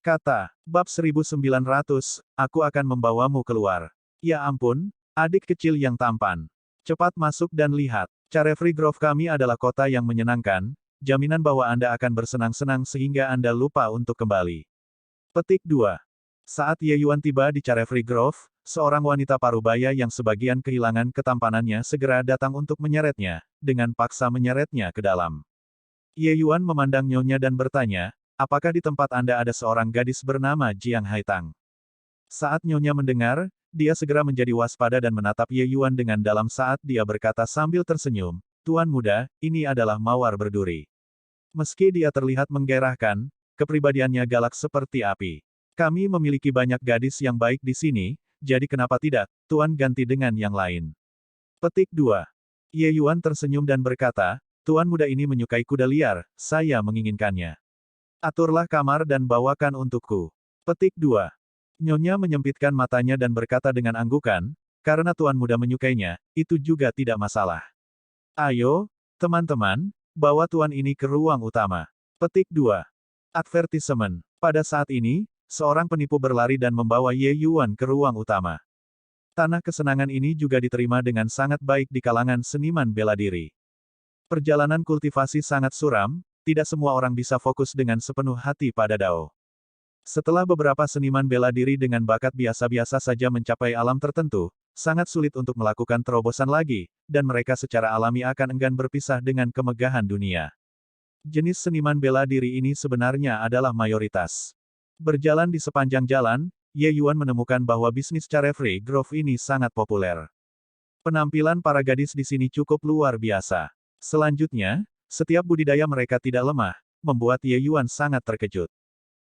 Kata, bab 1900, aku akan membawamu keluar. Ya ampun, adik kecil yang tampan. Cepat masuk dan lihat. Carefree Grove kami adalah kota yang menyenangkan, jaminan bahwa Anda akan bersenang-senang sehingga Anda lupa untuk kembali. Petik 2. Saat Ye Yuan tiba di Carefree Grove, seorang wanita parubaya yang sebagian kehilangan ketampanannya segera datang untuk menyeretnya, dengan paksa menyeretnya ke dalam. Ye Yuan memandang nyonya dan bertanya, apakah di tempat Anda ada seorang gadis bernama Jiang Haitang? Saat nyonya mendengar, dia segera menjadi waspada dan menatap Ye Yuan dengan dalam saat dia berkata sambil tersenyum, Tuan muda, ini adalah mawar berduri. Meski dia terlihat menggairahkan, kepribadiannya galak seperti api. Kami memiliki banyak gadis yang baik di sini, jadi kenapa tidak, Tuan ganti dengan yang lain. Petik 2. Ye Yuan tersenyum dan berkata, Tuan muda ini menyukai kuda liar, saya menginginkannya. Aturlah kamar dan bawakan untukku. Petik 2. Nyonya menyempitkan matanya dan berkata dengan anggukan, karena tuan muda menyukainya, itu juga tidak masalah. Ayo, teman-teman, bawa tuan ini ke ruang utama. Petik 2. Advertisement. Pada saat ini, seorang penipu berlari dan membawa Ye Yuan ke ruang utama. Tanah kesenangan ini juga diterima dengan sangat baik di kalangan seniman bela diri. Perjalanan kultivasi sangat suram, tidak semua orang bisa fokus dengan sepenuh hati pada Dao. Setelah beberapa seniman bela diri dengan bakat biasa-biasa saja mencapai alam tertentu, sangat sulit untuk melakukan terobosan lagi, dan mereka secara alami akan enggan berpisah dengan kemegahan dunia. Jenis seniman bela diri ini sebenarnya adalah mayoritas. Berjalan di sepanjang jalan, Ye Yuan menemukan bahwa bisnis Carefree Grove ini sangat populer. Penampilan para gadis di sini cukup luar biasa. Selanjutnya, setiap budidaya mereka tidak lemah, membuat Ye Yuan sangat terkejut.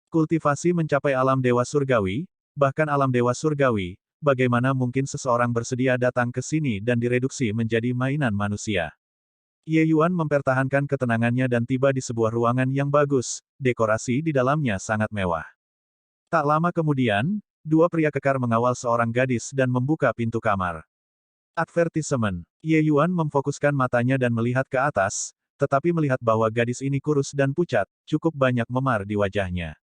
Kultivasi mencapai alam dewa surgawi, bahkan alam dewa surgawi, bagaimana mungkin seseorang bersedia datang ke sini dan direduksi menjadi mainan manusia? Ye Yuan mempertahankan ketenangannya dan tiba di sebuah ruangan yang bagus, dekorasi di dalamnya sangat mewah. Tak lama kemudian, dua pria kekar mengawal seorang gadis dan membuka pintu kamar. Advertisement. Ye Yuan memfokuskan matanya dan melihat ke atas, tetapi melihat bahwa gadis ini kurus dan pucat, cukup banyak memar di wajahnya.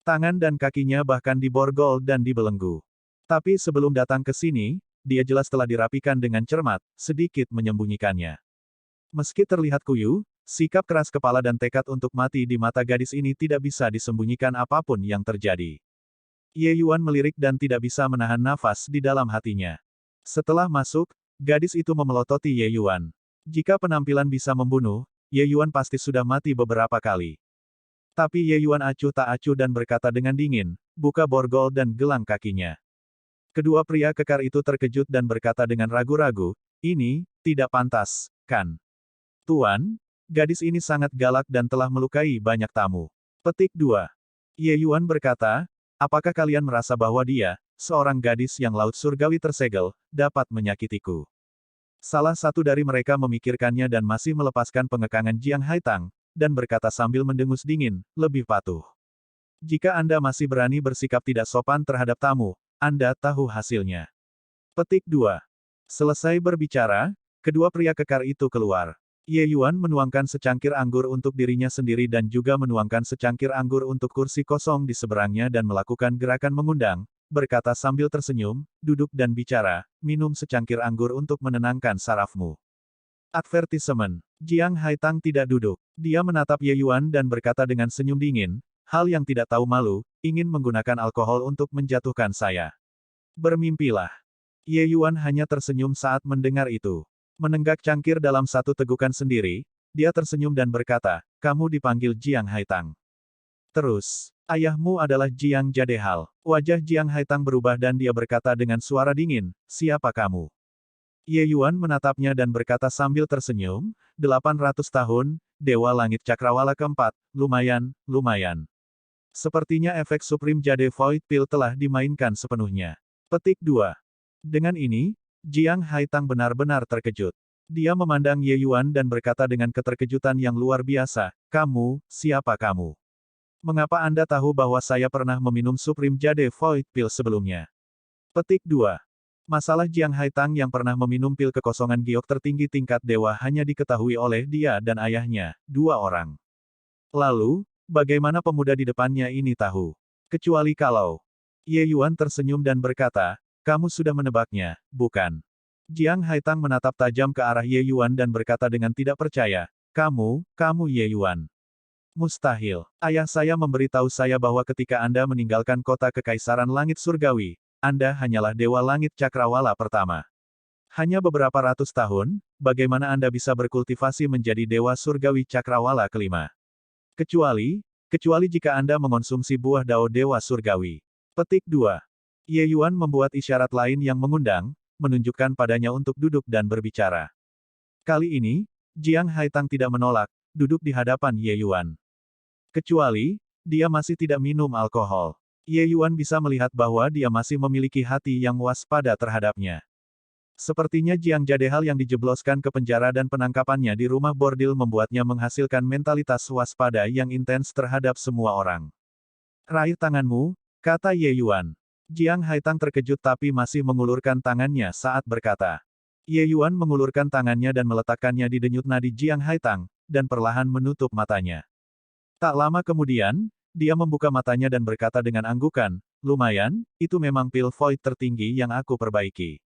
Tangan dan kakinya bahkan diborgol dan dibelenggu. Tapi sebelum datang ke sini, dia jelas telah dirapikan dengan cermat, sedikit menyembunyikannya. Meski terlihat kuyu, sikap keras kepala dan tekad untuk mati di mata gadis ini tidak bisa disembunyikan apapun yang terjadi. Ye Yuan melirik dan tidak bisa menahan nafas di dalam hatinya. Setelah masuk, gadis itu memelototi Ye Yuan. Jika penampilan bisa membunuh, Ye Yuan pasti sudah mati beberapa kali. Tapi Ye Yuan acuh tak acuh dan berkata dengan dingin, buka borgol dan gelang kakinya. Kedua pria kekar itu terkejut dan berkata dengan ragu-ragu, ini, tidak pantas, kan? Tuan, gadis ini sangat galak dan telah melukai banyak tamu. Petik 2. Ye Yuan berkata, apakah kalian merasa bahwa dia, seorang gadis yang laut surgawi tersegel, dapat menyakitiku? Salah satu dari mereka memikirkannya dan masih melepaskan pengekangan Jiang Haitang, dan berkata sambil mendengus dingin, lebih patuh. Jika Anda masih berani bersikap tidak sopan terhadap tamu, Anda tahu hasilnya. Petik 2. Selesai berbicara, kedua pria kekar itu keluar. Ye Yuan menuangkan secangkir anggur untuk dirinya sendiri dan juga menuangkan secangkir anggur untuk kursi kosong di seberangnya dan melakukan gerakan mengundang, berkata sambil tersenyum, duduk dan bicara, minum secangkir anggur untuk menenangkan sarafmu. Advertisement. Jiang Haitang tidak duduk. Dia menatap Ye Yuan dan berkata dengan senyum dingin, hal yang tidak tahu malu, ingin menggunakan alkohol untuk menjatuhkan saya. Bermimpilah. Ye Yuan hanya tersenyum saat mendengar itu. Menenggak cangkir dalam satu tegukan sendiri, dia tersenyum dan berkata, kamu dipanggil Jiang Haitang. Terus, ayahmu adalah Jiang Jadehal. Wajah Jiang Haitang berubah dan dia berkata dengan suara dingin, siapa kamu? Ye Yuan menatapnya dan berkata sambil tersenyum, 800 tahun, Dewa Langit Cakrawala keempat, lumayan, lumayan. Sepertinya efek Supreme Jade Void Pill telah dimainkan sepenuhnya. Petik 2. Dengan ini, Jiang Haitang benar-benar terkejut. Dia memandang Ye Yuan dan berkata dengan keterkejutan yang luar biasa, kamu, siapa kamu? Mengapa Anda tahu bahwa saya pernah meminum Supreme Jade Void Pill sebelumnya? Petik 2. Masalah Jiang Haitang yang pernah meminum pil kekosongan giok tertinggi tingkat dewa hanya diketahui oleh dia dan ayahnya, dua orang. Lalu, bagaimana pemuda di depannya ini tahu? Kecuali kalau. Ye Yuan tersenyum dan berkata, kamu sudah menebaknya, bukan? Jiang Haitang menatap tajam ke arah Ye Yuan dan berkata dengan tidak percaya, kamu Ye Yuan. Mustahil. Ayah saya memberitahu saya bahwa ketika Anda meninggalkan kota Kekaisaran Langit Surgawi, Anda hanyalah Dewa Langit Cakrawala pertama. Hanya beberapa ratus tahun, bagaimana Anda bisa berkultivasi menjadi Dewa Surgawi Cakrawala kelima? Kecuali jika Anda mengonsumsi buah Dao Dewa Surgawi. Petik 2. Ye Yuan membuat isyarat lain yang mengundang, menunjukkan padanya untuk duduk dan berbicara. Kali ini, Jiang Haitang tidak menolak, duduk di hadapan Ye Yuan. Kecuali, dia masih tidak minum alkohol. Ye Yuan bisa melihat bahwa dia masih memiliki hati yang waspada terhadapnya. Sepertinya Jiang Jadehal yang dijebloskan ke penjara dan penangkapannya di rumah bordil membuatnya menghasilkan mentalitas waspada yang intens terhadap semua orang. Raih tanganmu, kata Ye Yuan. Jiang Haitang terkejut tapi masih mengulurkan tangannya saat berkata. Ye Yuan mengulurkan tangannya dan meletakkannya di denyut nadi Jiang Haitang, dan perlahan menutup matanya. Tak lama kemudian, dia membuka matanya dan berkata dengan anggukan, lumayan, itu memang pil void tertinggi yang aku perbaiki.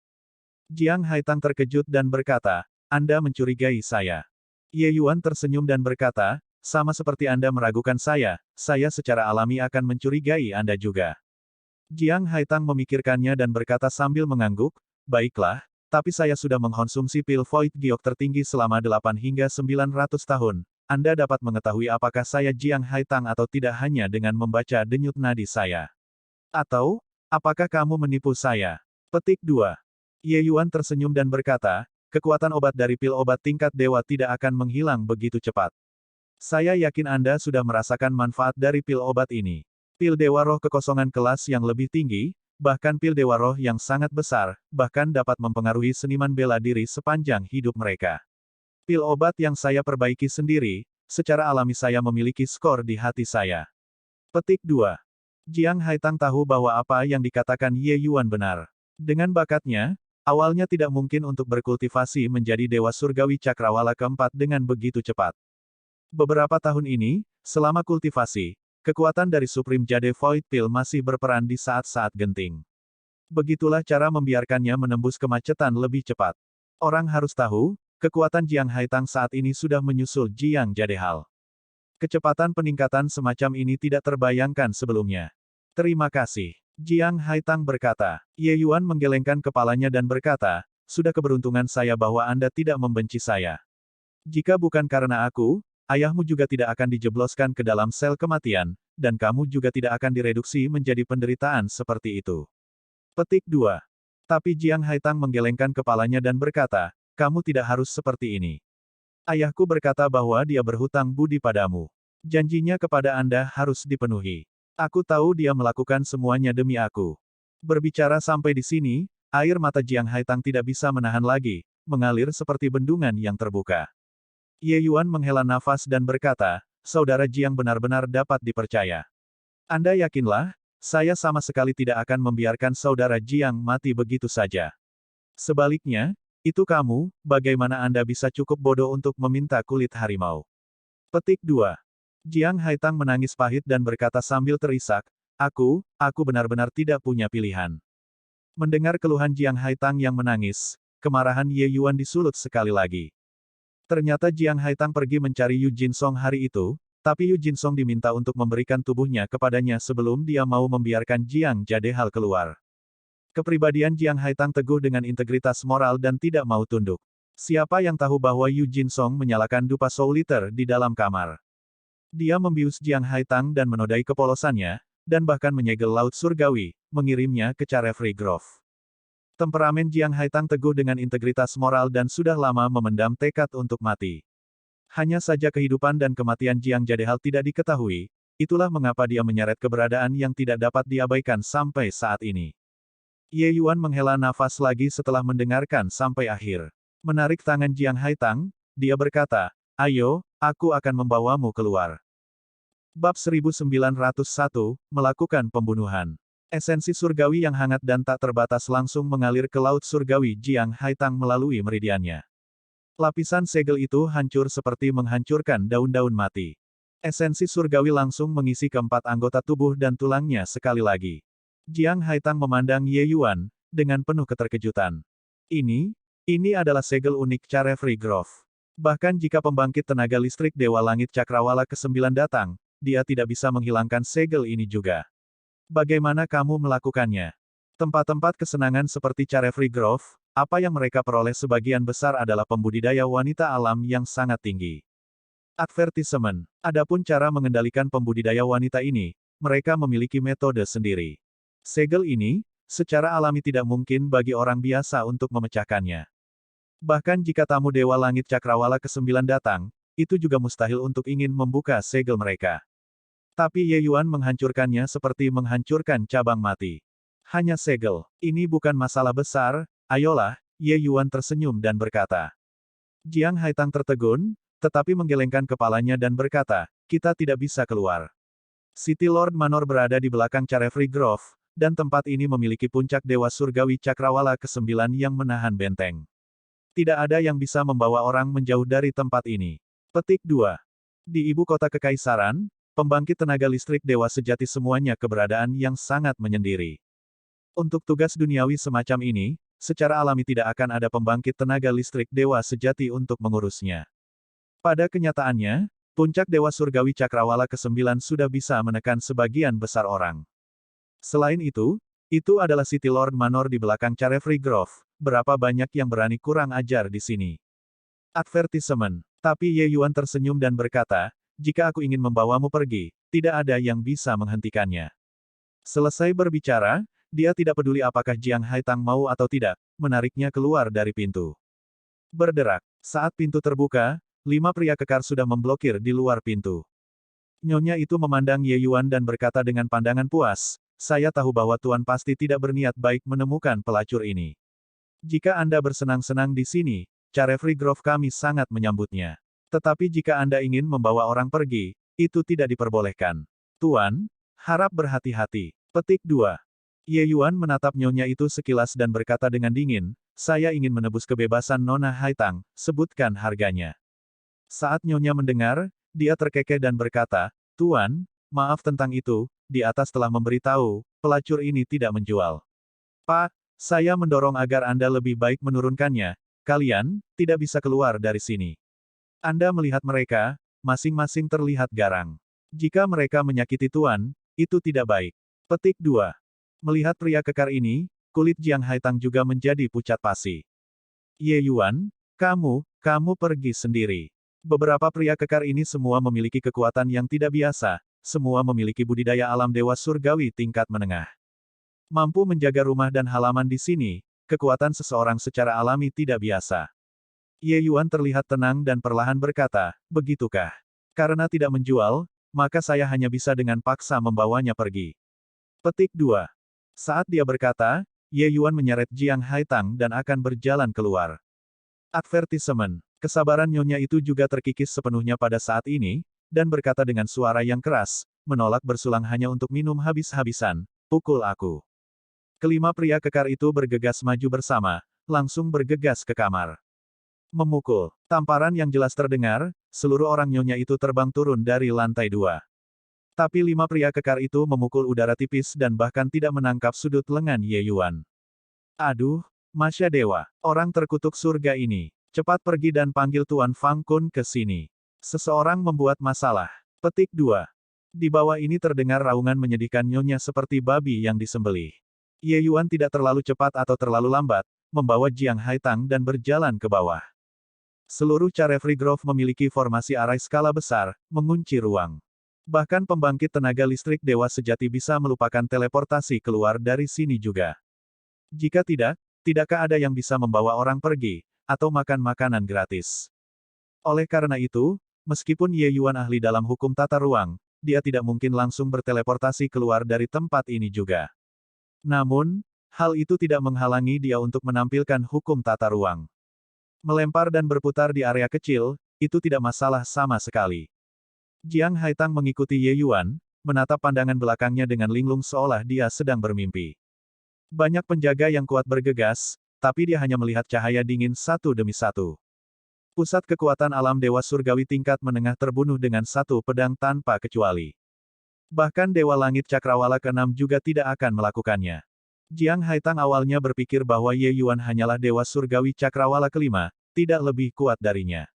Jiang Haitang terkejut dan berkata, Anda mencurigai saya. Ye Yuan tersenyum dan berkata, sama seperti Anda meragukan saya secara alami akan mencurigai Anda juga. Jiang Haitang memikirkannya dan berkata sambil mengangguk, baiklah, tapi saya sudah mengkonsumsi pil void giok tertinggi selama 8 hingga 900 tahun. Anda dapat mengetahui apakah saya Jiang Haitang atau tidak hanya dengan membaca denyut nadi saya. Atau, apakah kamu menipu saya? Petik 2. Ye Yuan tersenyum dan berkata, kekuatan obat dari pil obat tingkat dewa tidak akan menghilang begitu cepat. Saya yakin Anda sudah merasakan manfaat dari pil obat ini. Pil dewa roh kekosongan kelas yang lebih tinggi, bahkan pil dewa roh yang sangat besar, bahkan dapat mempengaruhi seniman bela diri sepanjang hidup mereka. Pil obat yang saya perbaiki sendiri, secara alami saya memiliki skor di hati saya. Petik 2. Jiang Haitang tahu bahwa apa yang dikatakan Ye Yuan benar. Dengan bakatnya, awalnya tidak mungkin untuk berkultivasi menjadi Dewa Surgawi Cakrawala keempat dengan begitu cepat. Beberapa tahun ini, selama kultivasi, kekuatan dari Supreme Jade Void Pill masih berperan di saat-saat genting. Begitulah cara membiarkannya menembus kemacetan lebih cepat. Orang harus tahu, kekuatan Jiang Haitang saat ini sudah menyusul Jiang Jadehal. Kecepatan peningkatan semacam ini tidak terbayangkan sebelumnya. Terima kasih. Jiang Haitang berkata. Ye Yuan menggelengkan kepalanya dan berkata, sudah keberuntungan saya bahwa Anda tidak membenci saya. Jika bukan karena aku, ayahmu juga tidak akan dijebloskan ke dalam sel kematian, dan kamu juga tidak akan direduksi menjadi penderitaan seperti itu. Petik 2. Tapi Jiang Haitang menggelengkan kepalanya dan berkata, kamu tidak harus seperti ini. Ayahku berkata bahwa dia berhutang budi padamu. Janjinya kepada Anda harus dipenuhi. Aku tahu dia melakukan semuanya demi aku. Berbicara sampai di sini, air mata Jiang Haitang tidak bisa menahan lagi, mengalir seperti bendungan yang terbuka. Ye Yuan menghela nafas dan berkata, saudara Jiang benar-benar dapat dipercaya. Anda yakinlah, saya sama sekali tidak akan membiarkan saudara Jiang mati begitu saja. Sebaliknya, itu kamu, bagaimana Anda bisa cukup bodoh untuk meminta kulit harimau? Petik 2. Jiang Haitang menangis pahit dan berkata sambil terisak, aku benar-benar tidak punya pilihan. Mendengar keluhan Jiang Haitang yang menangis, kemarahan Ye Yuan disulut sekali lagi. Ternyata Jiang Haitang pergi mencari Yu Jinsong hari itu, tapi Yu Jinsong diminta untuk memberikan tubuhnya kepadanya sebelum dia mau membiarkan Jiang Jadehal keluar. Kepribadian Jiang Haitang teguh dengan integritas moral dan tidak mau tunduk. Siapa yang tahu bahwa Yu Jinsong menyalakan dupa Souliter di dalam kamar? Dia membius Jiang Haitang dan menodai kepolosannya, dan bahkan menyegel Laut Surgawi, mengirimnya ke Carefree Grove. Temperamen Jiang Haitang teguh dengan integritas moral dan sudah lama memendam tekad untuk mati. Hanya saja kehidupan dan kematian Jiang Jadehal tidak diketahui, itulah mengapa dia menyeret keberadaan yang tidak dapat diabaikan sampai saat ini. Ye Yuan menghela nafas lagi setelah mendengarkan sampai akhir. Menarik tangan Jiang Haitang, dia berkata, ayo, aku akan membawamu keluar. Bab 1901, Melakukan Pembunuhan. Esensi surgawi yang hangat dan tak terbatas langsung mengalir ke Laut Surgawi Jiang Haitang melalui meridiannya. Lapisan segel itu hancur seperti menghancurkan daun-daun mati. Esensi surgawi langsung mengisi keempat anggota tubuh dan tulangnya sekali lagi. Jiang Haitang memandang Ye Yuan, dengan penuh keterkejutan. Ini adalah segel unik Carefree Grove. Bahkan jika pembangkit tenaga listrik Dewa Langit Cakrawala ke-9 datang, dia tidak bisa menghilangkan segel ini juga. Bagaimana kamu melakukannya? Tempat-tempat kesenangan seperti Carefree Grove, apa yang mereka peroleh sebagian besar adalah pembudidaya wanita alam yang sangat tinggi. Advertisement. Adapun cara mengendalikan pembudidaya wanita ini, mereka memiliki metode sendiri. Segel ini, secara alami tidak mungkin bagi orang biasa untuk memecahkannya. Bahkan jika tamu Dewa Langit Cakrawala ke-9 datang, itu juga mustahil untuk ingin membuka segel mereka. Tapi Ye Yuan menghancurkannya seperti menghancurkan cabang mati. Hanya segel, ini bukan masalah besar, ayolah, Ye Yuan tersenyum dan berkata. Jiang Haitang tertegun, tetapi menggelengkan kepalanya dan berkata, kita tidak bisa keluar. City Lord Manor berada di belakang Carefree Grove, dan tempat ini memiliki puncak Dewa Surgawi Cakrawala ke-9 yang menahan benteng. Tidak ada yang bisa membawa orang menjauh dari tempat ini. Petik 2. Di ibu kota kekaisaran, pembangkit tenaga listrik dewa sejati semuanya keberadaan yang sangat menyendiri. Untuk tugas duniawi semacam ini, secara alami tidak akan ada pembangkit tenaga listrik dewa sejati untuk mengurusnya. Pada kenyataannya, puncak Dewa Surgawi Cakrawala ke-9 sudah bisa menekan sebagian besar orang. Selain itu adalah City Lord Manor di belakang Carefree Grove, berapa banyak yang berani kurang ajar di sini. Advertisement. Tapi Ye Yuan tersenyum dan berkata, jika aku ingin membawamu pergi, tidak ada yang bisa menghentikannya. Selesai berbicara, dia tidak peduli apakah Jiang Haitang mau atau tidak, menariknya keluar dari pintu. Berderak. Saat pintu terbuka, 5 pria kekar sudah memblokir di luar pintu. Nyonya itu memandang Ye Yuan dan berkata dengan pandangan puas, saya tahu bahwa Tuan pasti tidak berniat baik menemukan pelacur ini. Jika Anda bersenang-senang di sini, Carefree Grove kami sangat menyambutnya. Tetapi jika Anda ingin membawa orang pergi, itu tidak diperbolehkan. Tuan, harap berhati-hati. Petik 2. Ye Yuan menatap nyonya itu sekilas dan berkata dengan dingin, saya ingin menebus kebebasan Nona Haitang, sebutkan harganya. Saat nyonya mendengar, dia terkekeh dan berkata, Tuan, maaf tentang itu, di atas telah memberitahu, pelacur ini tidak menjual. Pak, saya mendorong agar Anda lebih baik menurunkannya, kalian, tidak bisa keluar dari sini. Anda melihat mereka, masing-masing terlihat garang. Jika mereka menyakiti Tuan, itu tidak baik. Petik 2. Melihat pria kekar ini, kulit Jiang Haitang juga menjadi pucat pasi. Ye Yuan, kamu pergi sendiri. Beberapa pria kekar ini semua memiliki kekuatan yang tidak biasa, semua memiliki budidaya alam dewa surgawi tingkat menengah. Mampu menjaga rumah dan halaman di sini, kekuatan seseorang secara alami tidak biasa. Ye Yuan terlihat tenang dan perlahan berkata, begitukah? Karena tidak menjual, maka saya hanya bisa dengan paksa membawanya pergi. Petik 2. Saat dia berkata, Ye Yuan menyeret Jiang Haitang dan akan berjalan keluar. Advertisement. Kesabaran nyonya itu juga terkikis sepenuhnya pada saat ini, dan berkata dengan suara yang keras, menolak bersulang hanya untuk minum habis-habisan, pukul aku. Kelima pria kekar itu bergegas maju bersama, langsung bergegas ke kamar. Memukul. Tamparan yang jelas terdengar, seluruh orang nyonya itu terbang turun dari lantai 2. Tapi 5 pria kekar itu memukul udara tipis dan bahkan tidak menangkap sudut lengan Ye Yuan. Aduh, Masya Dewa, orang terkutuk surga ini. Cepat pergi dan panggil Tuan Fang Kun ke sini. Seseorang membuat masalah. Petik 2. Di bawah ini terdengar raungan menyedihkan nyonya seperti babi yang disembelih. Ye Yuan tidak terlalu cepat atau terlalu lambat, membawa Jiang Haitang dan berjalan ke bawah. Seluruh Carefree Grove memiliki formasi arai skala besar, mengunci ruang. Bahkan pembangkit tenaga listrik dewa sejati bisa melupakan teleportasi keluar dari sini juga. Jika tidak, tidakkah ada yang bisa membawa orang pergi, atau makan makanan gratis? Oleh karena itu, meskipun Ye Yuan ahli dalam hukum tata ruang, dia tidak mungkin langsung berteleportasi keluar dari tempat ini juga. Namun, hal itu tidak menghalangi dia untuk menampilkan hukum tata ruang. Melempar dan berputar di area kecil, itu tidak masalah sama sekali. Jiang Haitang mengikuti Ye Yuan, menatap pandangan belakangnya dengan linglung seolah dia sedang bermimpi. Banyak penjaga yang kuat bergegas, tapi dia hanya melihat cahaya dingin satu demi satu. Pusat kekuatan alam Dewa Surgawi tingkat menengah terbunuh dengan satu pedang tanpa kecuali. Bahkan Dewa Langit Cakrawala ke-6 juga tidak akan melakukannya. Jiang Haitang awalnya berpikir bahwa Ye Yuan hanyalah Dewa Surgawi Cakrawala ke-5, tidak lebih kuat darinya.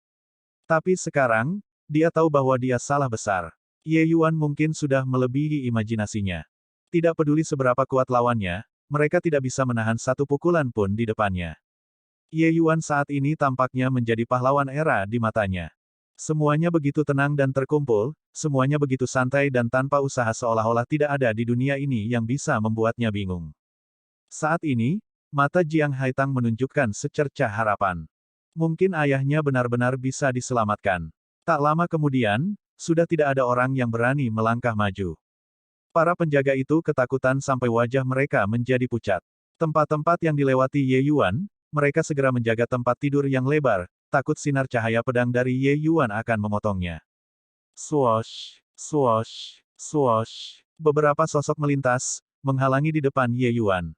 Tapi sekarang, dia tahu bahwa dia salah besar. Ye Yuan mungkin sudah melebihi imajinasinya. Tidak peduli seberapa kuat lawannya, mereka tidak bisa menahan satu pukulan pun di depannya. Ye Yuan saat ini tampaknya menjadi pahlawan era di matanya. Semuanya begitu tenang dan terkumpul, semuanya begitu santai dan tanpa usaha seolah-olah tidak ada di dunia ini yang bisa membuatnya bingung. Saat ini, mata Jiang Haitang menunjukkan secercah harapan. Mungkin ayahnya benar-benar bisa diselamatkan. Tak lama kemudian, sudah tidak ada orang yang berani melangkah maju. Para penjaga itu ketakutan sampai wajah mereka menjadi pucat. Tempat-tempat yang dilewati Ye Yuan, mereka segera menjaga tempat tidur yang lebar, takut sinar cahaya pedang dari Ye Yuan akan memotongnya. Swoosh, swoosh, swoosh. Beberapa sosok melintas, menghalangi di depan Ye Yuan.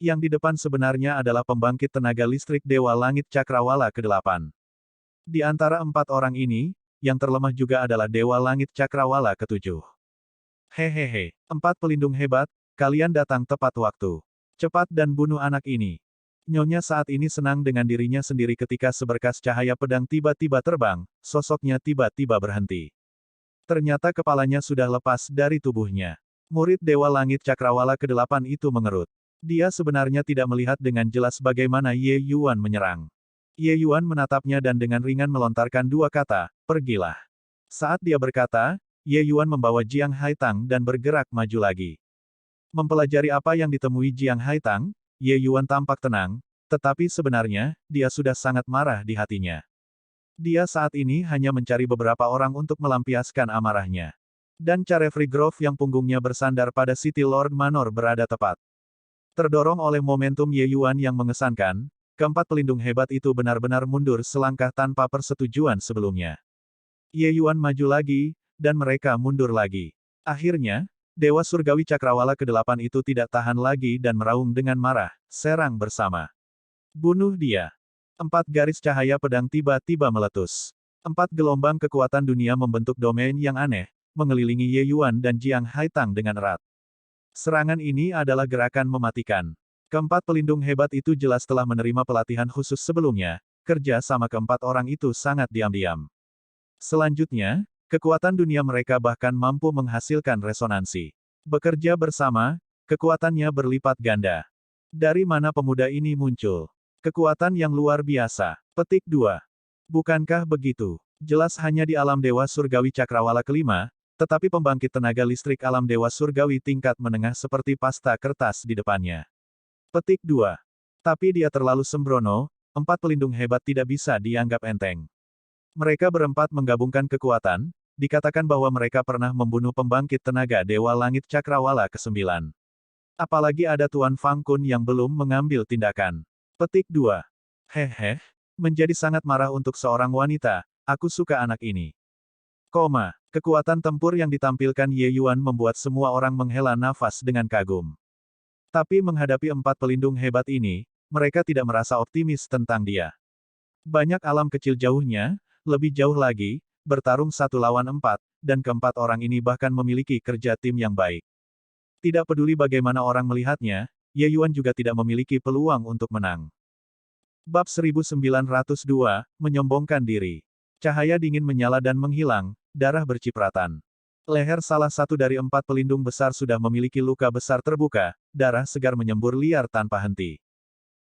Yang di depan sebenarnya adalah pembangkit tenaga listrik Dewa Langit Cakrawala ke-8. Di antara 4 orang ini, yang terlemah juga adalah Dewa Langit Cakrawala ke-7. Hehehe, 4 pelindung hebat, kalian datang tepat waktu. Cepat dan bunuh anak ini. Nyonya saat ini senang dengan dirinya sendiri ketika seberkas cahaya pedang tiba-tiba terbang, sosoknya tiba-tiba berhenti. Ternyata kepalanya sudah lepas dari tubuhnya. Murid Dewa Langit Cakrawala ke-8 itu mengerut. Dia sebenarnya tidak melihat dengan jelas bagaimana Ye Yuan menyerang. Ye Yuan menatapnya dan dengan ringan melontarkan 2 kata, pergilah. Saat dia berkata, Ye Yuan membawa Jiang Haitang dan bergerak maju lagi. Mempelajari apa yang ditemui Jiang Haitang, Ye Yuan tampak tenang, tetapi sebenarnya, dia sudah sangat marah di hatinya. Dia saat ini hanya mencari beberapa orang untuk melampiaskan amarahnya. Dan Carefree Grove yang punggungnya bersandar pada City Lord Manor berada tepat. Terdorong oleh momentum Ye Yuan yang mengesankan, keempat pelindung hebat itu benar-benar mundur selangkah tanpa persetujuan sebelumnya. Ye Yuan maju lagi, dan mereka mundur lagi. Akhirnya, Dewa Surgawi Cakrawala ke-8 itu tidak tahan lagi dan meraung dengan marah, serang bersama. Bunuh dia. 4 garis cahaya pedang tiba-tiba meletus. 4 gelombang kekuatan dunia membentuk domain yang aneh, mengelilingi Ye Yuan dan Jiang Haitang dengan erat. Serangan ini adalah gerakan mematikan. Keempat pelindung hebat itu jelas telah menerima pelatihan khusus sebelumnya, kerja sama keempat orang itu sangat diam-diam. Selanjutnya, kekuatan dunia mereka bahkan mampu menghasilkan resonansi. Bekerja bersama, kekuatannya berlipat ganda. Dari mana pemuda ini muncul? Kekuatan yang luar biasa. Petik 2. Bukankah begitu? Jelas hanya di alam Dewa Surgawi Cakrawala ke-5, tetapi pembangkit tenaga listrik alam Dewa Surgawi tingkat menengah seperti pasta kertas di depannya. Petik 2. Tapi dia terlalu sembrono, 4 pelindung hebat tidak bisa dianggap enteng. Mereka berempat menggabungkan kekuatan, dikatakan bahwa mereka pernah membunuh pembangkit tenaga Dewa Langit Cakrawala ke-9. Apalagi ada Tuan Fang Kun yang belum mengambil tindakan. Petik 2. Hehe, menjadi sangat marah untuk seorang wanita, aku suka anak ini. Kekuatan tempur yang ditampilkan Ye Yuan membuat semua orang menghela nafas dengan kagum. Tapi menghadapi 4 pelindung hebat ini, mereka tidak merasa optimis tentang dia. Banyak alam kecil jauhnya, lebih jauh lagi, bertarung 1 lawan 4, dan keempat orang ini bahkan memiliki kerja tim yang baik. Tidak peduli bagaimana orang melihatnya, Ye Yuan juga tidak memiliki peluang untuk menang. Bab 1902, menyombongkan diri. Cahaya dingin menyala dan menghilang, darah bercipratan. Leher salah satu dari 4 pelindung besar sudah memiliki luka besar terbuka, darah segar menyembur liar tanpa henti.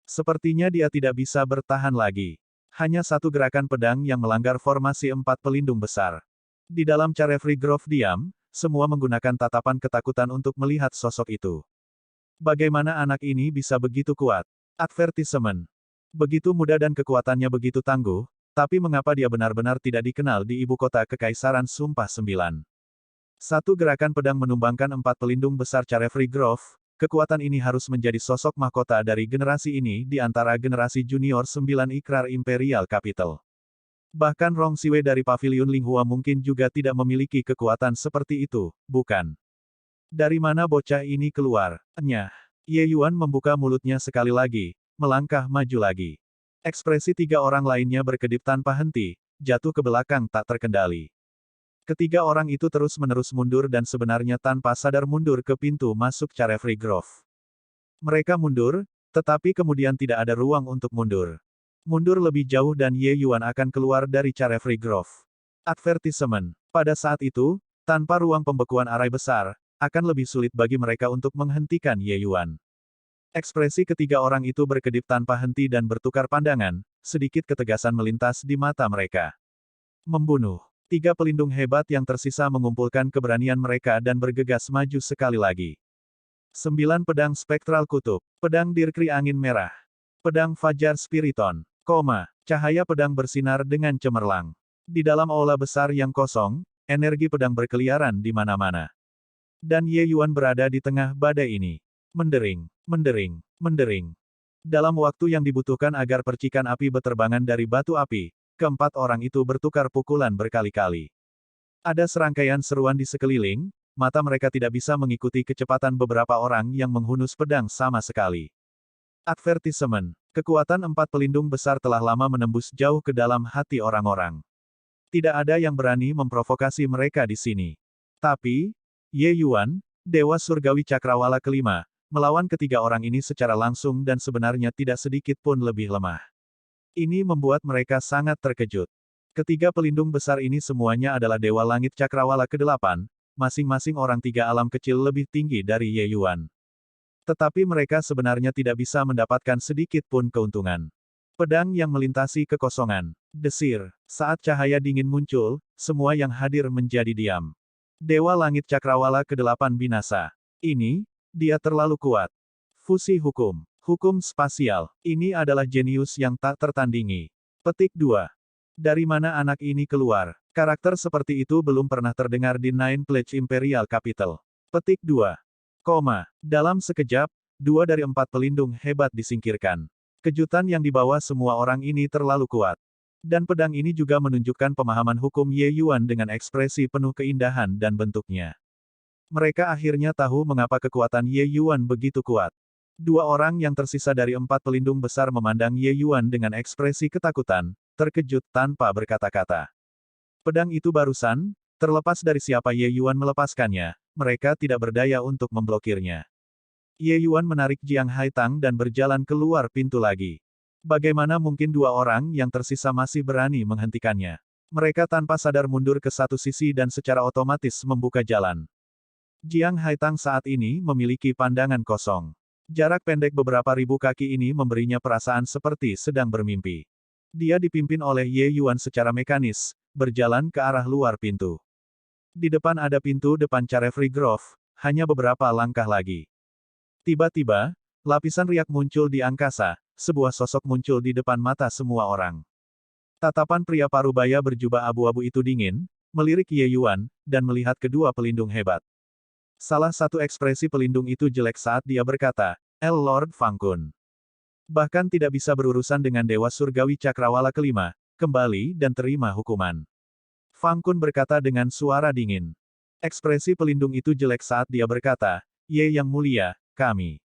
Sepertinya dia tidak bisa bertahan lagi. Hanya satu gerakan pedang yang melanggar formasi 4 pelindung besar. Di dalam Carefree Grove diam, semua menggunakan tatapan ketakutan untuk melihat sosok itu. Bagaimana anak ini bisa begitu kuat? Advertisement. Begitu muda dan kekuatannya begitu tangguh, tapi mengapa dia benar-benar tidak dikenal di ibu kota Kekaisaran Sumpah Sembilan? Satu gerakan pedang menumbangkan 4 pelindung besar Carefree Grove, kekuatan ini harus menjadi sosok mahkota dari generasi ini di antara generasi junior 9 Ikrar Imperial Capital. Bahkan Rong Siwei dari Paviliun Linghua mungkin juga tidak memiliki kekuatan seperti itu, bukan? Dari mana bocah ini keluar? Nyah. Ye Yuan membuka mulutnya sekali lagi, melangkah maju lagi. Ekspresi tiga orang lainnya berkedip tanpa henti, jatuh ke belakang tak terkendali. Ketiga orang itu terus-menerus mundur dan sebenarnya tanpa sadar mundur ke pintu masuk Carefree Grove. Mereka mundur, tetapi kemudian tidak ada ruang untuk mundur. Mundur lebih jauh dan Ye Yuan akan keluar dari Carefree Grove. Advertisement. Pada saat itu, tanpa ruang pembekuan arai besar, akan lebih sulit bagi mereka untuk menghentikan Ye Yuan. Ekspresi ketiga orang itu berkedip tanpa henti dan bertukar pandangan, sedikit ketegasan melintas di mata mereka. Membunuh. Tiga pelindung hebat yang tersisa mengumpulkan keberanian mereka dan bergegas maju sekali lagi. 9 pedang spektral kutub. Pedang Dirkri angin merah. Pedang Fajar Spiriton. Cahaya pedang bersinar dengan cemerlang. Di dalam aula besar yang kosong, energi pedang berkeliaran di mana-mana. Dan Ye Yuan berada di tengah badai ini. Mendering, mendering, mendering. Dalam waktu yang dibutuhkan agar percikan api beterbangan dari batu api, keempat orang itu bertukar pukulan berkali-kali. Ada serangkaian seruan di sekeliling, mata mereka tidak bisa mengikuti kecepatan beberapa orang yang menghunus pedang sama sekali. Advertisement. Kekuatan empat pelindung besar telah lama menembus jauh ke dalam hati orang-orang. Tidak ada yang berani memprovokasi mereka di sini. Tapi, Ye Yuan, Dewa Surgawi Cakrawala kelima, melawan ketiga orang ini secara langsung dan sebenarnya tidak sedikit pun lebih lemah. Ini membuat mereka sangat terkejut. Ketiga pelindung besar ini semuanya adalah Dewa Langit Cakrawala ke-8, masing-masing orang tiga alam kecil lebih tinggi dari Ye Yuan. Tetapi mereka sebenarnya tidak bisa mendapatkan sedikit pun keuntungan. Pedang yang melintasi kekosongan. Desir. Saat cahaya dingin muncul, semua yang hadir menjadi diam. Dewa Langit Cakrawala ke-8 binasa. Dia terlalu kuat. Fusi hukum. Hukum spasial. Ini adalah jenius yang tak tertandingi. Petik 2. Dari mana anak ini keluar? Karakter seperti itu belum pernah terdengar di Nine Pledge Imperial Capital. Petik 2. Dalam sekejap, 2 dari 4 pelindung hebat disingkirkan. Kejutan yang dibawa semua orang ini terlalu kuat. Dan pedang ini juga menunjukkan pemahaman hukum Ye Yuan dengan ekspresi penuh keindahan dan bentuknya. Mereka akhirnya tahu mengapa kekuatan Ye Yuan begitu kuat. 2 orang yang tersisa dari 4 pelindung besar memandang Ye Yuan dengan ekspresi ketakutan, terkejut tanpa berkata-kata. Pedang itu barusan, terlepas dari siapa Ye Yuan melepaskannya, mereka tidak berdaya untuk memblokirnya. Ye Yuan menarik Jiang Haitang dan berjalan keluar pintu lagi. Bagaimana mungkin 2 orang yang tersisa masih berani menghentikannya? Mereka tanpa sadar mundur ke satu sisi dan secara otomatis membuka jalan. Jiang Haitang saat ini memiliki pandangan kosong. Jarak pendek beberapa ribu kaki ini memberinya perasaan seperti sedang bermimpi. Dia dipimpin oleh Ye Yuan secara mekanis, berjalan ke arah luar pintu. Di depan ada pintu depan Carefree Grove, hanya beberapa langkah lagi. Tiba-tiba, lapisan riak muncul di angkasa, sebuah sosok muncul di depan mata semua orang. Tatapan pria parubaya berjubah abu-abu itu dingin, melirik Ye Yuan, dan melihat kedua pelindung hebat. Salah satu ekspresi pelindung itu jelek saat dia berkata, "El Lord Fang Kun." Bahkan tidak bisa berurusan dengan Dewa Surgawi Cakrawala kelima, kembali dan terima hukuman. Fang Kun berkata dengan suara dingin. Ekspresi pelindung itu jelek saat dia berkata, "Ye yang mulia, kami."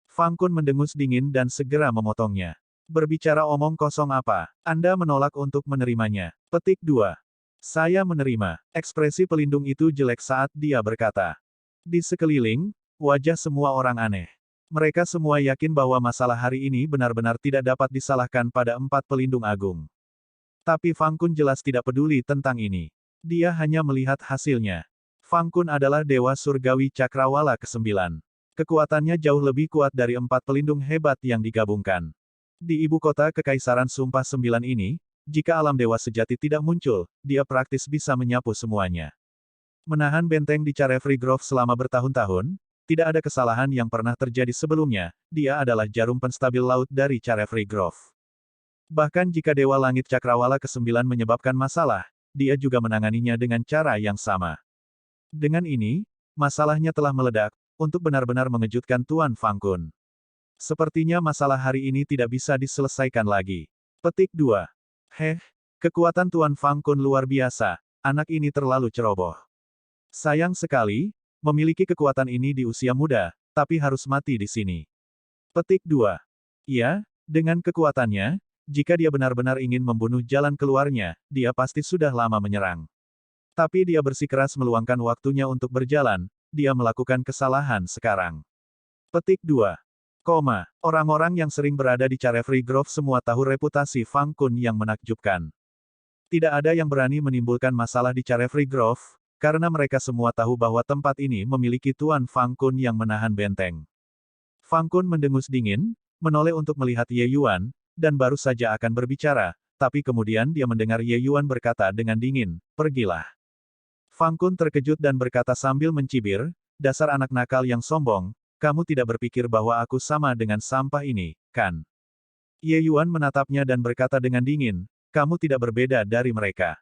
Fang Kun mendengus dingin dan segera memotongnya. Berbicara omong kosong apa? Anda menolak untuk menerimanya. Petik 2. Saya menerima. Ekspresi pelindung itu jelek saat dia berkata. Di sekeliling, wajah semua orang aneh. Mereka semua yakin bahwa masalah hari ini benar-benar tidak dapat disalahkan pada 4 pelindung agung. Tapi Fang Kun jelas tidak peduli tentang ini. Dia hanya melihat hasilnya. Fang Kun adalah Dewa Surgawi Cakrawala ke-9. Kekuatannya jauh lebih kuat dari 4 pelindung hebat yang digabungkan. Di ibu kota Kekaisaran Sumpah 9 ini, jika alam dewa sejati tidak muncul, dia praktis bisa menyapu semuanya. Menahan benteng di Carefree Grove selama bertahun-tahun, tidak ada kesalahan yang pernah terjadi sebelumnya, dia adalah jarum penstabil laut dari Carefree Grove. Bahkan jika Dewa Langit Cakrawala ke-9 menyebabkan masalah, dia juga menanganinya dengan cara yang sama. Dengan ini, masalahnya telah meledak, untuk benar-benar mengejutkan Tuan Fang Kun. Sepertinya masalah hari ini tidak bisa diselesaikan lagi. Petik 2. Kekuatan Tuan Fang Kun luar biasa, anak ini terlalu ceroboh. Sayang sekali, memiliki kekuatan ini di usia muda, tapi harus mati di sini. Petik 2. Iya, dengan kekuatannya, Jika dia benar-benar ingin membunuh jalan keluarnya, dia pasti sudah lama menyerang. Tapi dia bersikeras meluangkan waktunya untuk berjalan, dia melakukan kesalahan sekarang. Petik 2. Orang-orang yang sering berada di Carefree Grove semua tahu reputasi Fang Kun yang menakjubkan. Tidak ada yang berani menimbulkan masalah di Carefree Grove, karena mereka semua tahu bahwa tempat ini memiliki Tuan Fang Kun yang menahan benteng. Fang Kun mendengus dingin, menoleh untuk melihat Ye Yuan, dan baru saja akan berbicara, tapi kemudian dia mendengar Ye Yuan berkata dengan dingin, "Pergilah." Fang Kun terkejut dan berkata sambil mencibir, "Dasar anak nakal yang sombong, kamu tidak berpikir bahwa aku sama dengan sampah ini, kan?" Ye Yuan menatapnya dan berkata dengan dingin, "Kamu tidak berbeda dari mereka.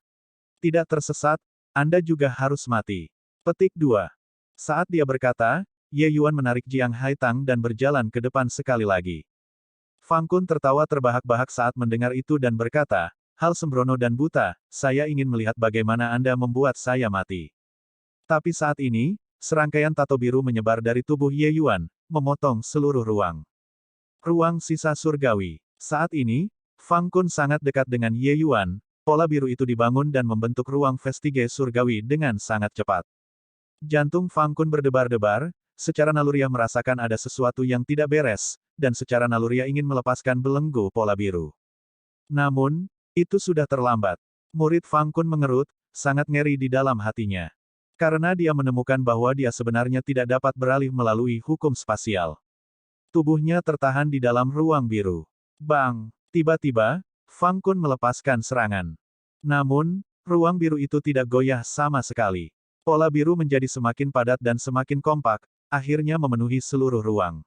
Tidak tersesat, Anda juga harus mati." Petik 2. Saat dia berkata, Ye Yuan menarik Jiang Haitang dan berjalan ke depan sekali lagi. Fang Kun tertawa terbahak-bahak saat mendengar itu dan berkata, "Hal sembrono dan buta, saya ingin melihat bagaimana Anda membuat saya mati." Tapi saat ini, serangkaian tato biru menyebar dari tubuh Ye Yuan, memotong seluruh ruang. Ruang sisa surgawi. Saat ini, Fang Kun sangat dekat dengan Ye Yuan, pola biru itu dibangun dan membentuk ruang vestige surgawi dengan sangat cepat. Jantung Fang Kun berdebar-debar, secara naluriah merasakan ada sesuatu yang tidak beres, dan secara naluriah ingin melepaskan belenggu pola biru. Namun, itu sudah terlambat. Murid Fang Kun mengerut, sangat ngeri di dalam hatinya. Karena dia menemukan bahwa dia sebenarnya tidak dapat beralih melalui hukum spasial. Tubuhnya tertahan di dalam ruang biru. Bang! Tiba-tiba, Fang Kun melepaskan serangan. Namun, ruang biru itu tidak goyah sama sekali. Pola biru menjadi semakin padat dan semakin kompak, akhirnya memenuhi seluruh ruang.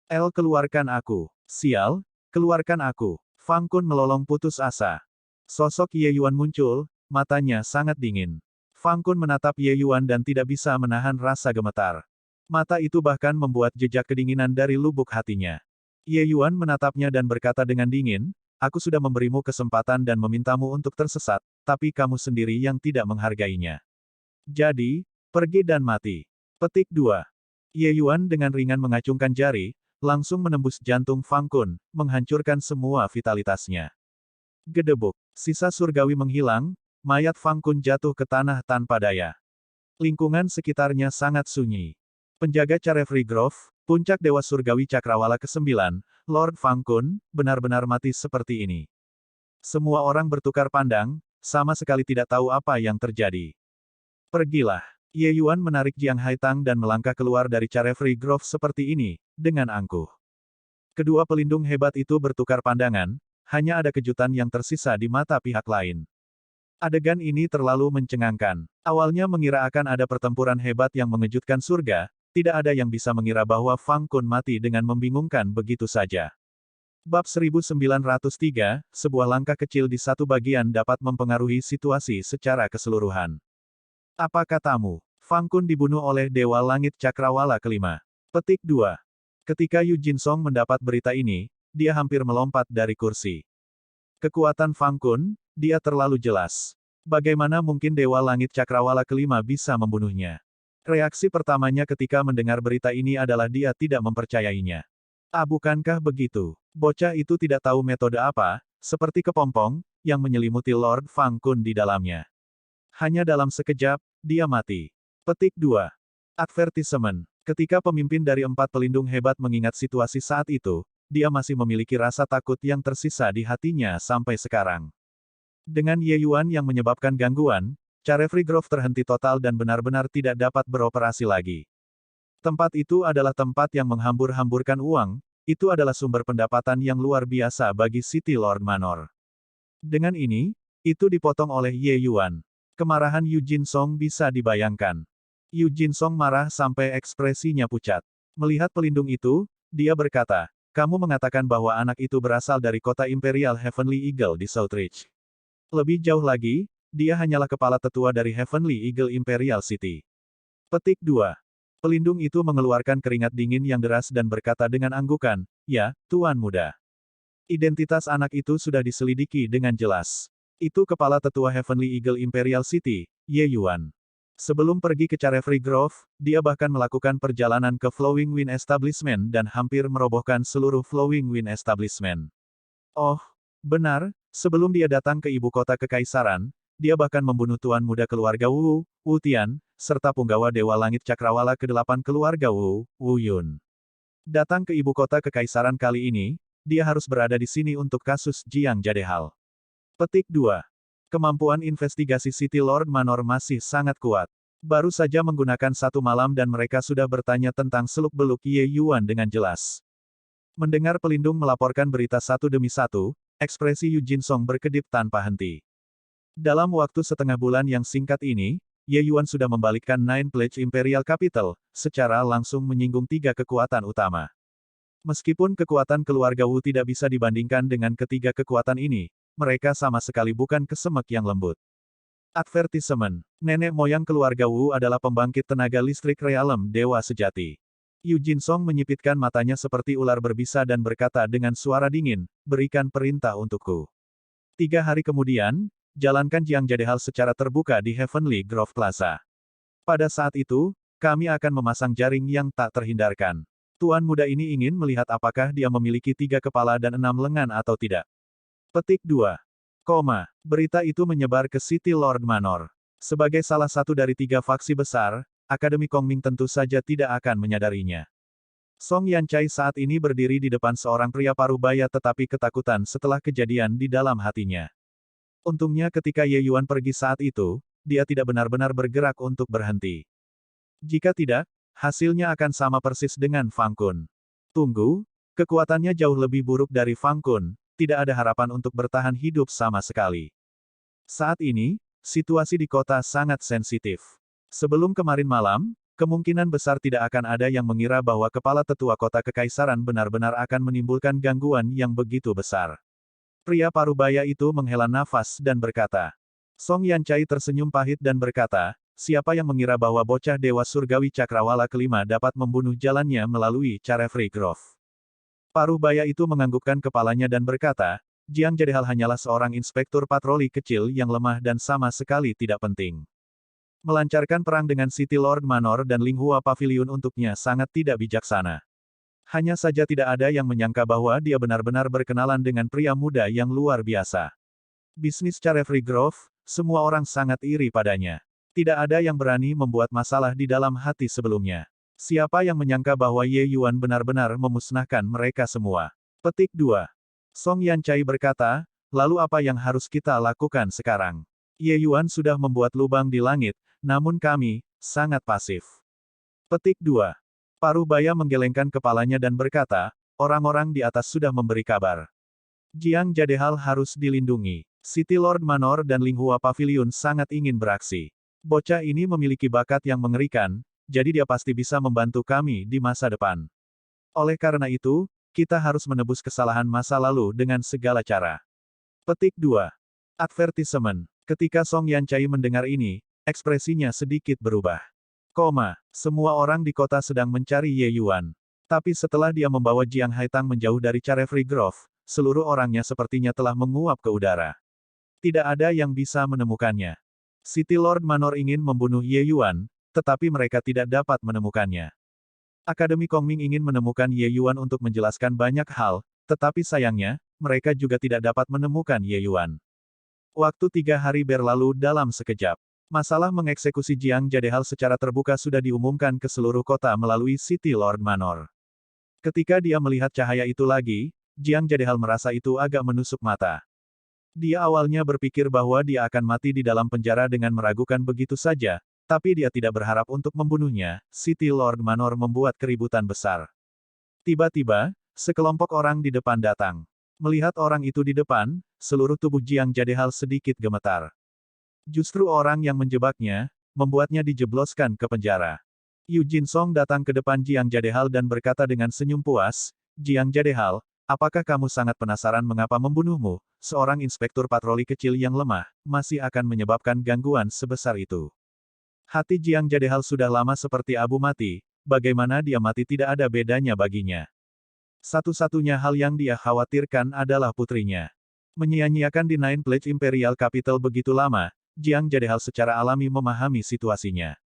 Keluarkan aku. Sial, keluarkan aku. Fang Kun melolong putus asa. Sosok Ye Yuan muncul, matanya sangat dingin. Fang Kun menatap Ye Yuan dan tidak bisa menahan rasa gemetar. Mata itu bahkan membuat jejak kedinginan dari lubuk hatinya. Ye Yuan menatapnya dan berkata dengan dingin, "Aku sudah memberimu kesempatan dan memintamu untuk tersesat, tapi kamu sendiri yang tidak menghargainya. Jadi, pergi dan mati." Petik 2. Ye Yuan dengan ringan mengacungkan jari, langsung menembus jantung Fang Kun, menghancurkan semua vitalitasnya. Gedebuk. Sisa surgawi menghilang, mayat Fang Kun jatuh ke tanah tanpa daya. Lingkungan sekitarnya sangat sunyi. Penjaga Carefree Grove, puncak Dewa Surgawi Cakrawala ke-9, Lord Fang Kun, benar-benar mati seperti ini. Semua orang bertukar pandang, sama sekali tidak tahu apa yang terjadi. Pergilah. Ye Yuan menarik Jiang Haitang dan melangkah keluar dari Carefree Grove seperti ini, dengan angkuh. Kedua pelindung hebat itu bertukar pandangan, hanya ada kejutan yang tersisa di mata pihak lain. Adegan ini terlalu mencengangkan. Awalnya mengira akan ada pertempuran hebat yang mengejutkan surga, tidak ada yang bisa mengira bahwa Fang Kun mati dengan membingungkan begitu saja. Bab 1903, sebuah langkah kecil di satu bagian dapat mempengaruhi situasi secara keseluruhan. Apa katamu? Fang Kun dibunuh oleh Dewa Langit Cakrawala ke-5. Petik 2. Ketika Yu Jinsong mendapat berita ini, dia hampir melompat dari kursi. Kekuatan Fang Kun, dia terlalu jelas. Bagaimana mungkin Dewa Langit Cakrawala ke-5 bisa membunuhnya? Reaksi pertamanya ketika mendengar berita ini adalah dia tidak mempercayainya. Bukankah begitu? Bocah itu tidak tahu metode apa, seperti kepompong, yang menyelimuti Lord Fang Kun di dalamnya. Hanya dalam sekejap, dia mati. Petik 2. Advertisement. Ketika pemimpin dari 4 pelindung hebat mengingat situasi saat itu, dia masih memiliki rasa takut yang tersisa di hatinya sampai sekarang. Dengan Ye Yuan yang menyebabkan gangguan, Carefree Grove terhenti total dan benar-benar tidak dapat beroperasi lagi. Tempat itu adalah tempat yang menghambur-hamburkan uang, itu adalah sumber pendapatan yang luar biasa bagi City Lord Manor. Dengan ini, itu dipotong oleh Ye Yuan. Kemarahan Yu Jinsong bisa dibayangkan. Yu Jinsong marah sampai ekspresinya pucat. Melihat pelindung itu, dia berkata, "Kamu mengatakan bahwa anak itu berasal dari kota Imperial Heavenly Eagle di Southridge. Lebih jauh lagi, dia hanyalah kepala tetua dari Heavenly Eagle Imperial City." Petik 2. Pelindung itu mengeluarkan keringat dingin yang deras dan berkata dengan anggukan, "Ya, Tuan Muda. Identitas anak itu sudah diselidiki dengan jelas. Itu kepala tetua Heavenly Eagle Imperial City, Ye Yuan. Sebelum pergi ke Carefree Grove, dia bahkan melakukan perjalanan ke Flowing Wind Establishment dan hampir merobohkan seluruh Flowing Wind Establishment." Oh, Benar, sebelum dia datang ke ibu kota kekaisaran, dia bahkan membunuh tuan muda keluarga Wu, Wu Tian, serta punggawa Dewa Langit Cakrawala ke-8 keluarga Wu, Wu Yun. Datang ke ibu kota kekaisaran kali ini, dia harus berada di sini untuk kasus Jiang Jadehal. Petik 2. Kemampuan investigasi City Lord Manor masih sangat kuat. Baru saja menggunakan satu malam dan mereka sudah bertanya tentang seluk-beluk Ye Yuan dengan jelas. Mendengar pelindung melaporkan berita satu demi satu, ekspresi Yu Jinsong berkedip tanpa henti. Dalam waktu setengah bulan yang singkat ini, Ye Yuan sudah membalikkan Nine Pledge Imperial Capital, secara langsung menyinggung tiga kekuatan utama. Meskipun kekuatan keluarga Wu tidak bisa dibandingkan dengan ketiga kekuatan ini, mereka sama sekali bukan kesemek yang lembut. Advertisement. Nenek moyang keluarga Wu adalah pembangkit tenaga listrik realem dewa sejati. Yu Jinsong menyipitkan matanya seperti ular berbisa dan berkata dengan suara dingin, berikan perintah untukku. 3 hari kemudian, jalankan Jiang Jadehal secara terbuka di Heavenly Grove Plaza. Pada saat itu, kami akan memasang jaring yang tak terhindarkan. Tuan muda ini ingin melihat apakah dia memiliki 3 kepala dan 6 lengan atau tidak. Petik 2. Berita itu menyebar ke City Lord Manor. Sebagai salah satu dari 3 faksi besar, Akademi Kongming tentu saja tidak akan menyadarinya. Song Yancai saat ini berdiri di depan seorang pria parubaya tetapi ketakutan setelah kejadian di dalam hatinya. Untungnya ketika Ye Yuan pergi saat itu, dia tidak benar-benar bergerak untuk berhenti. Jika tidak, hasilnya akan sama persis dengan Fang Kun. Tunggu, kekuatannya jauh lebih buruk dari Fang Kun. Tidak ada harapan untuk bertahan hidup sama sekali. Saat ini, situasi di kota sangat sensitif. Sebelum kemarin malam, kemungkinan besar tidak akan ada yang mengira bahwa kepala tetua kota kekaisaran benar-benar akan menimbulkan gangguan yang begitu besar. Pria parubaya itu menghela nafas dan berkata. Song Yancai tersenyum pahit dan berkata, siapa yang mengira bahwa bocah Dewa Surgawi Cakrawala kelima dapat membunuh jalannya melalui Carefree Grove. Parubaya itu menganggukkan kepalanya dan berkata, Jiang Jadehal hanyalah seorang inspektur patroli kecil yang lemah dan sama sekali tidak penting. Melancarkan perang dengan City Lord Manor dan Linghua Pavilion untuknya sangat tidak bijaksana. Hanya saja tidak ada yang menyangka bahwa dia benar-benar berkenalan dengan pria muda yang luar biasa. Bisnis Carefree Grove, semua orang sangat iri padanya. Tidak ada yang berani membuat masalah di dalam hati sebelumnya. Siapa yang menyangka bahwa Ye Yuan benar-benar memusnahkan mereka semua? Petik 2. Song Yancai berkata, lalu apa yang harus kita lakukan sekarang? Ye Yuan sudah membuat lubang di langit, namun kami, sangat pasif. Petik 2. Parubaya menggelengkan kepalanya dan berkata, orang-orang di atas sudah memberi kabar. Jiang Jadehal harus dilindungi. City Lord Manor dan Linghua Pavilion sangat ingin beraksi. Bocah ini memiliki bakat yang mengerikan, jadi dia pasti bisa membantu kami di masa depan. Oleh karena itu, kita harus menebus kesalahan masa lalu dengan segala cara. Petik 2. Advertisement. Ketika Song Yancai mendengar ini, ekspresinya sedikit berubah. Semua orang di kota sedang mencari Ye Yuan. Tapi setelah dia membawa Jiang Haitang menjauh dari Carefree Grove, seluruh orangnya sepertinya telah menguap ke udara. Tidak ada yang bisa menemukannya. City Lord Manor ingin membunuh Ye Yuan, tetapi mereka tidak dapat menemukannya. Akademi Kongming ingin menemukan Ye Yuan untuk menjelaskan banyak hal, tetapi sayangnya, mereka juga tidak dapat menemukan Ye Yuan. Waktu 3 hari berlalu dalam sekejap. Masalah mengeksekusi Jiang Jadehal secara terbuka sudah diumumkan ke seluruh kota melalui City Lord Manor. Ketika dia melihat cahaya itu lagi, Jiang Jadehal merasa itu agak menusuk mata. Dia awalnya berpikir bahwa dia akan mati di dalam penjara dengan meragukan begitu saja, tapi dia tidak berharap untuk membunuhnya. City Lord Manor membuat keributan besar. Tiba-tiba, sekelompok orang di depan datang. Melihat orang itu di depan, seluruh tubuh Jiang Jadehal sedikit gemetar. Justru orang yang menjebaknya, membuatnya dijebloskan ke penjara. Yu Jinsong datang ke depan Jiang Jadehal dan berkata dengan senyum puas, Jiang Jadehal, apakah kamu sangat penasaran mengapa membunuhmu, seorang inspektur patroli kecil yang lemah, masih akan menyebabkan gangguan sebesar itu? Hati Jiang Jadehal sudah lama seperti abu mati, bagaimana dia mati tidak ada bedanya baginya. Satu-satunya hal yang dia khawatirkan adalah putrinya. Menyia-nyiakan di Nine Pledge Imperial Capital begitu lama, Jiang Jadehal secara alami memahami situasinya.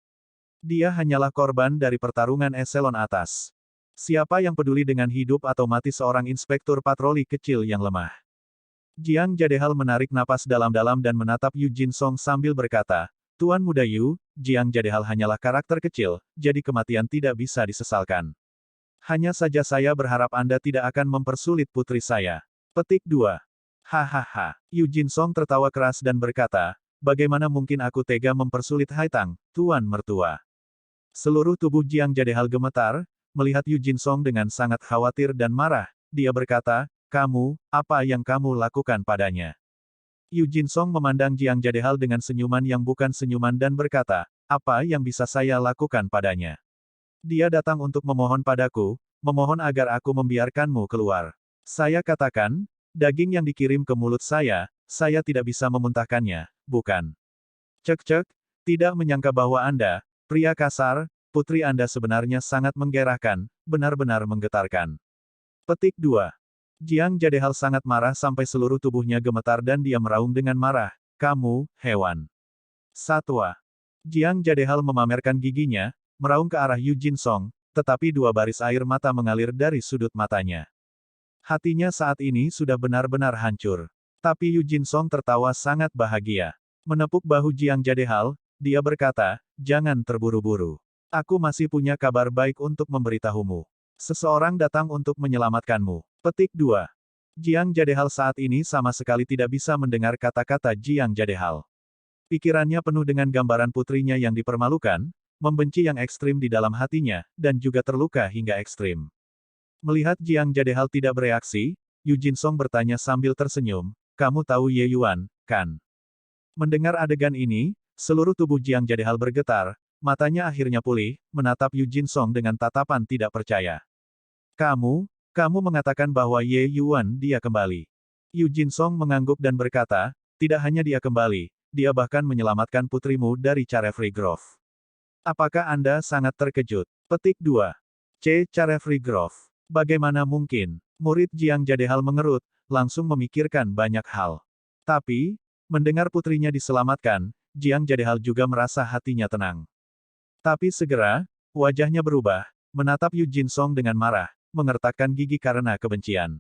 Dia hanyalah korban dari pertarungan eselon atas. Siapa yang peduli dengan hidup atau mati seorang inspektur patroli kecil yang lemah? Jiang Jadehal menarik napas dalam-dalam dan menatap Yu Jinsong sambil berkata, Tuan Muda Yu, Jiang Jadehal hanyalah karakter kecil, jadi kematian tidak bisa disesalkan. Hanya saja saya berharap Anda tidak akan mempersulit putri saya. Petik 2. Hahaha. Yu Jinsong tertawa keras dan berkata, bagaimana mungkin aku tega mempersulit Haitang, Tuan Mertua. Seluruh tubuh Jiang Jadehal gemetar, melihat Yu Jinsong dengan sangat khawatir dan marah, dia berkata, kamu, apa yang kamu lakukan padanya? Yu Jinsong memandang Jiang Jadehal dengan senyuman yang bukan senyuman dan berkata, apa yang bisa saya lakukan padanya? Dia datang untuk memohon padaku, memohon agar aku membiarkanmu keluar. Saya katakan, daging yang dikirim ke mulut saya tidak bisa memuntahkannya, bukan? Cek-cek, tidak menyangka bahwa Anda, pria kasar, putri Anda sebenarnya sangat menggerakkan, benar-benar menggetarkan. Petik 2. Jiang Jadehal sangat marah sampai seluruh tubuhnya gemetar dan dia meraung dengan marah. Kamu, hewan. Satwa. Jiang Jadehal memamerkan giginya, meraung ke arah Yu Jinsong, tetapi dua baris air mata mengalir dari sudut matanya. Hatinya saat ini sudah benar-benar hancur. Tapi Yu Jinsong tertawa sangat bahagia. Menepuk bahu Jiang Jadehal, dia berkata, jangan terburu-buru. Aku masih punya kabar baik untuk memberitahumu. Seseorang datang untuk menyelamatkanmu. Petik 2. Jiang Jadehal saat ini sama sekali tidak bisa mendengar kata-kata Jiang Jadehal. Pikirannya penuh dengan gambaran putrinya yang dipermalukan, membenci yang ekstrim di dalam hatinya, dan juga terluka hingga ekstrim. Melihat Jiang Jadehal tidak bereaksi, Yu Jinsong bertanya sambil tersenyum, kamu tahu Ye Yuan, kan? Mendengar adegan ini, seluruh tubuh Jiang Jadehal bergetar, matanya akhirnya pulih, menatap Yu Jinsong dengan tatapan tidak percaya. Kamu mengatakan bahwa Ye Yuan dia kembali. Yu Jinsong mengangguk dan berkata, tidak hanya dia kembali, dia bahkan menyelamatkan putrimu dari Carefree Grove. Apakah Anda sangat terkejut? Petik 2. Carefree Grove. Bagaimana mungkin? Murid Jiang Jadehal mengerut, langsung memikirkan banyak hal. Tapi, mendengar putrinya diselamatkan, Jiang Jadehal juga merasa hatinya tenang. Tapi segera, wajahnya berubah, menatap Yu Jinsong dengan marah, mengertakkan gigi karena kebencian.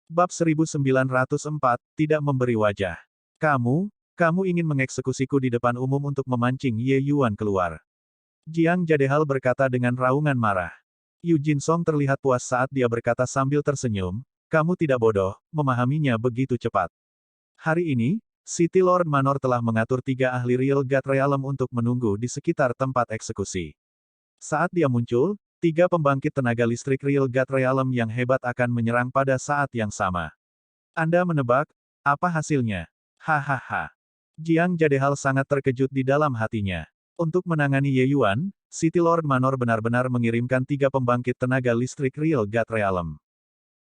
Bab 1904, tidak memberi wajah. Kamu ingin mengeksekusiku di depan umum untuk memancing Ye Yuan keluar. Jiang Jadehal berkata dengan raungan marah. Yu Jinsong terlihat puas saat dia berkata sambil tersenyum, kamu tidak bodoh, memahaminya begitu cepat. Hari ini, City Lord Manor telah mengatur 3 ahli Real God Realm untuk menunggu di sekitar tempat eksekusi. Saat dia muncul, 3 pembangkit tenaga listrik Real God Realm yang hebat akan menyerang pada saat yang sama. Anda menebak, apa hasilnya? Hahaha. Jiang Jadehal sangat terkejut di dalam hatinya. Untuk menangani Ye Yuan, City Lord Manor benar-benar mengirimkan 3 pembangkit tenaga listrik Real God Realm.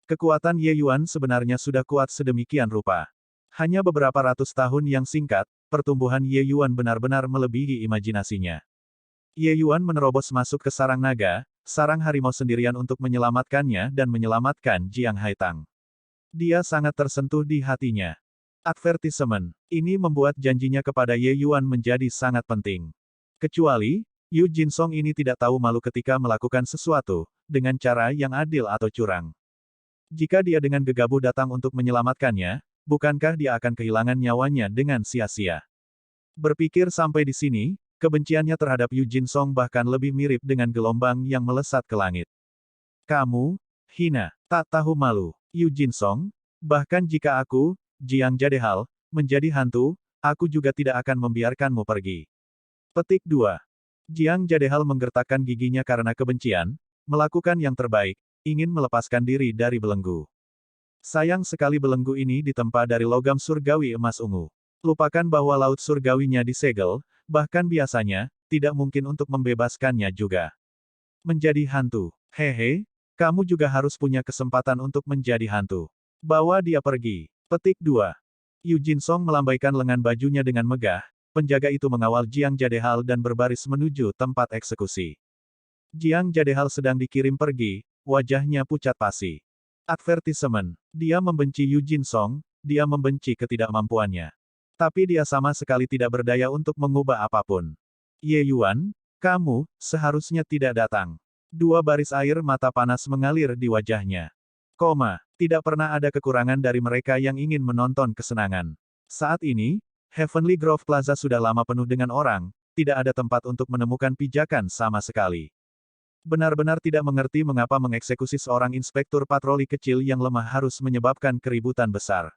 Kekuatan Ye Yuan sebenarnya sudah kuat sedemikian rupa. Hanya beberapa ratus tahun yang singkat, pertumbuhan Ye Yuan benar-benar melebihi imajinasinya. Ye Yuan menerobos masuk ke sarang naga, sarang harimau sendirian untuk menyelamatkannya dan menyelamatkan Jiang Haitang. Dia sangat tersentuh di hatinya. Advertisement. Ini membuat janjinya kepada Ye Yuan menjadi sangat penting. Kecuali, Yu Jinsong ini tidak tahu malu ketika melakukan sesuatu, dengan cara yang adil atau curang. Jika dia dengan gegabah datang untuk menyelamatkannya, bukankah dia akan kehilangan nyawanya dengan sia-sia? Berpikir sampai di sini, kebenciannya terhadap Yu Jinsong bahkan lebih mirip dengan gelombang yang melesat ke langit. Kamu, hina, tak tahu malu, Yu Jinsong, bahkan jika aku, Jiang Jadehal, menjadi hantu, aku juga tidak akan membiarkanmu pergi. Petik 2. Jiang Jadehal menggertakkan giginya karena kebencian, melakukan yang terbaik, ingin melepaskan diri dari belenggu. Sayang sekali belenggu ini ditempa dari logam surgawi emas ungu. Lupakan bahwa laut surgawinya disegel, bahkan biasanya, tidak mungkin untuk membebaskannya juga. Menjadi hantu. Hehe, kamu juga harus punya kesempatan untuk menjadi hantu. Bawa dia pergi. Petik 2. Yu Jinsong melambaikan lengan bajunya dengan megah, penjaga itu mengawal Jiang Jadehal dan berbaris menuju tempat eksekusi. Jiang Jadehal sedang dikirim pergi, wajahnya pucat pasi. Advertisement. Dia membenci Yu Jinsong, dia membenci ketidakmampuannya. Tapi dia sama sekali tidak berdaya untuk mengubah apapun. Ye Yuan, kamu, seharusnya tidak datang. 2 baris air mata panas mengalir di wajahnya. Tidak pernah ada kekurangan dari mereka yang ingin menonton kesenangan. Saat ini, Heavenly Grove Plaza sudah lama penuh dengan orang, tidak ada tempat untuk menemukan pijakan sama sekali. Benar-benar tidak mengerti mengapa mengeksekusi seorang inspektur patroli kecil yang lemah harus menyebabkan keributan besar.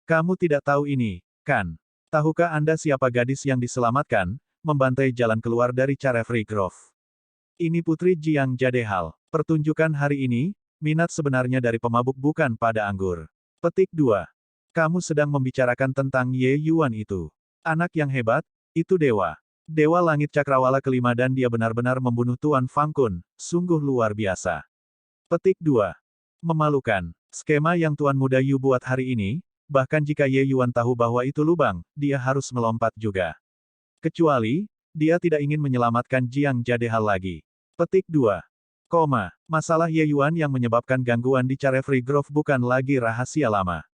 Kamu tidak tahu ini, kan? Tahukah Anda siapa gadis yang diselamatkan, membantai jalan keluar dari Carefree Grove? Ini Putri Jiang Jadehal. Pertunjukan hari ini, minat sebenarnya dari pemabuk bukan pada anggur. Petik 2. Kamu sedang membicarakan tentang Ye Yuan itu. Anak yang hebat, itu dewa. Dewa Langit Cakrawala kelima dan dia benar-benar membunuh Tuan Fang Kun, sungguh luar biasa. Petik 2. Memalukan. Skema yang Tuan Muda Yu buat hari ini, bahkan jika Ye Yuan tahu bahwa itu lubang, dia harus melompat juga. Kecuali, dia tidak ingin menyelamatkan Jiang Jadehal lagi. Petik 2. Masalah Ye Yuan yang menyebabkan gangguan di Carefree Grove bukan lagi rahasia lama.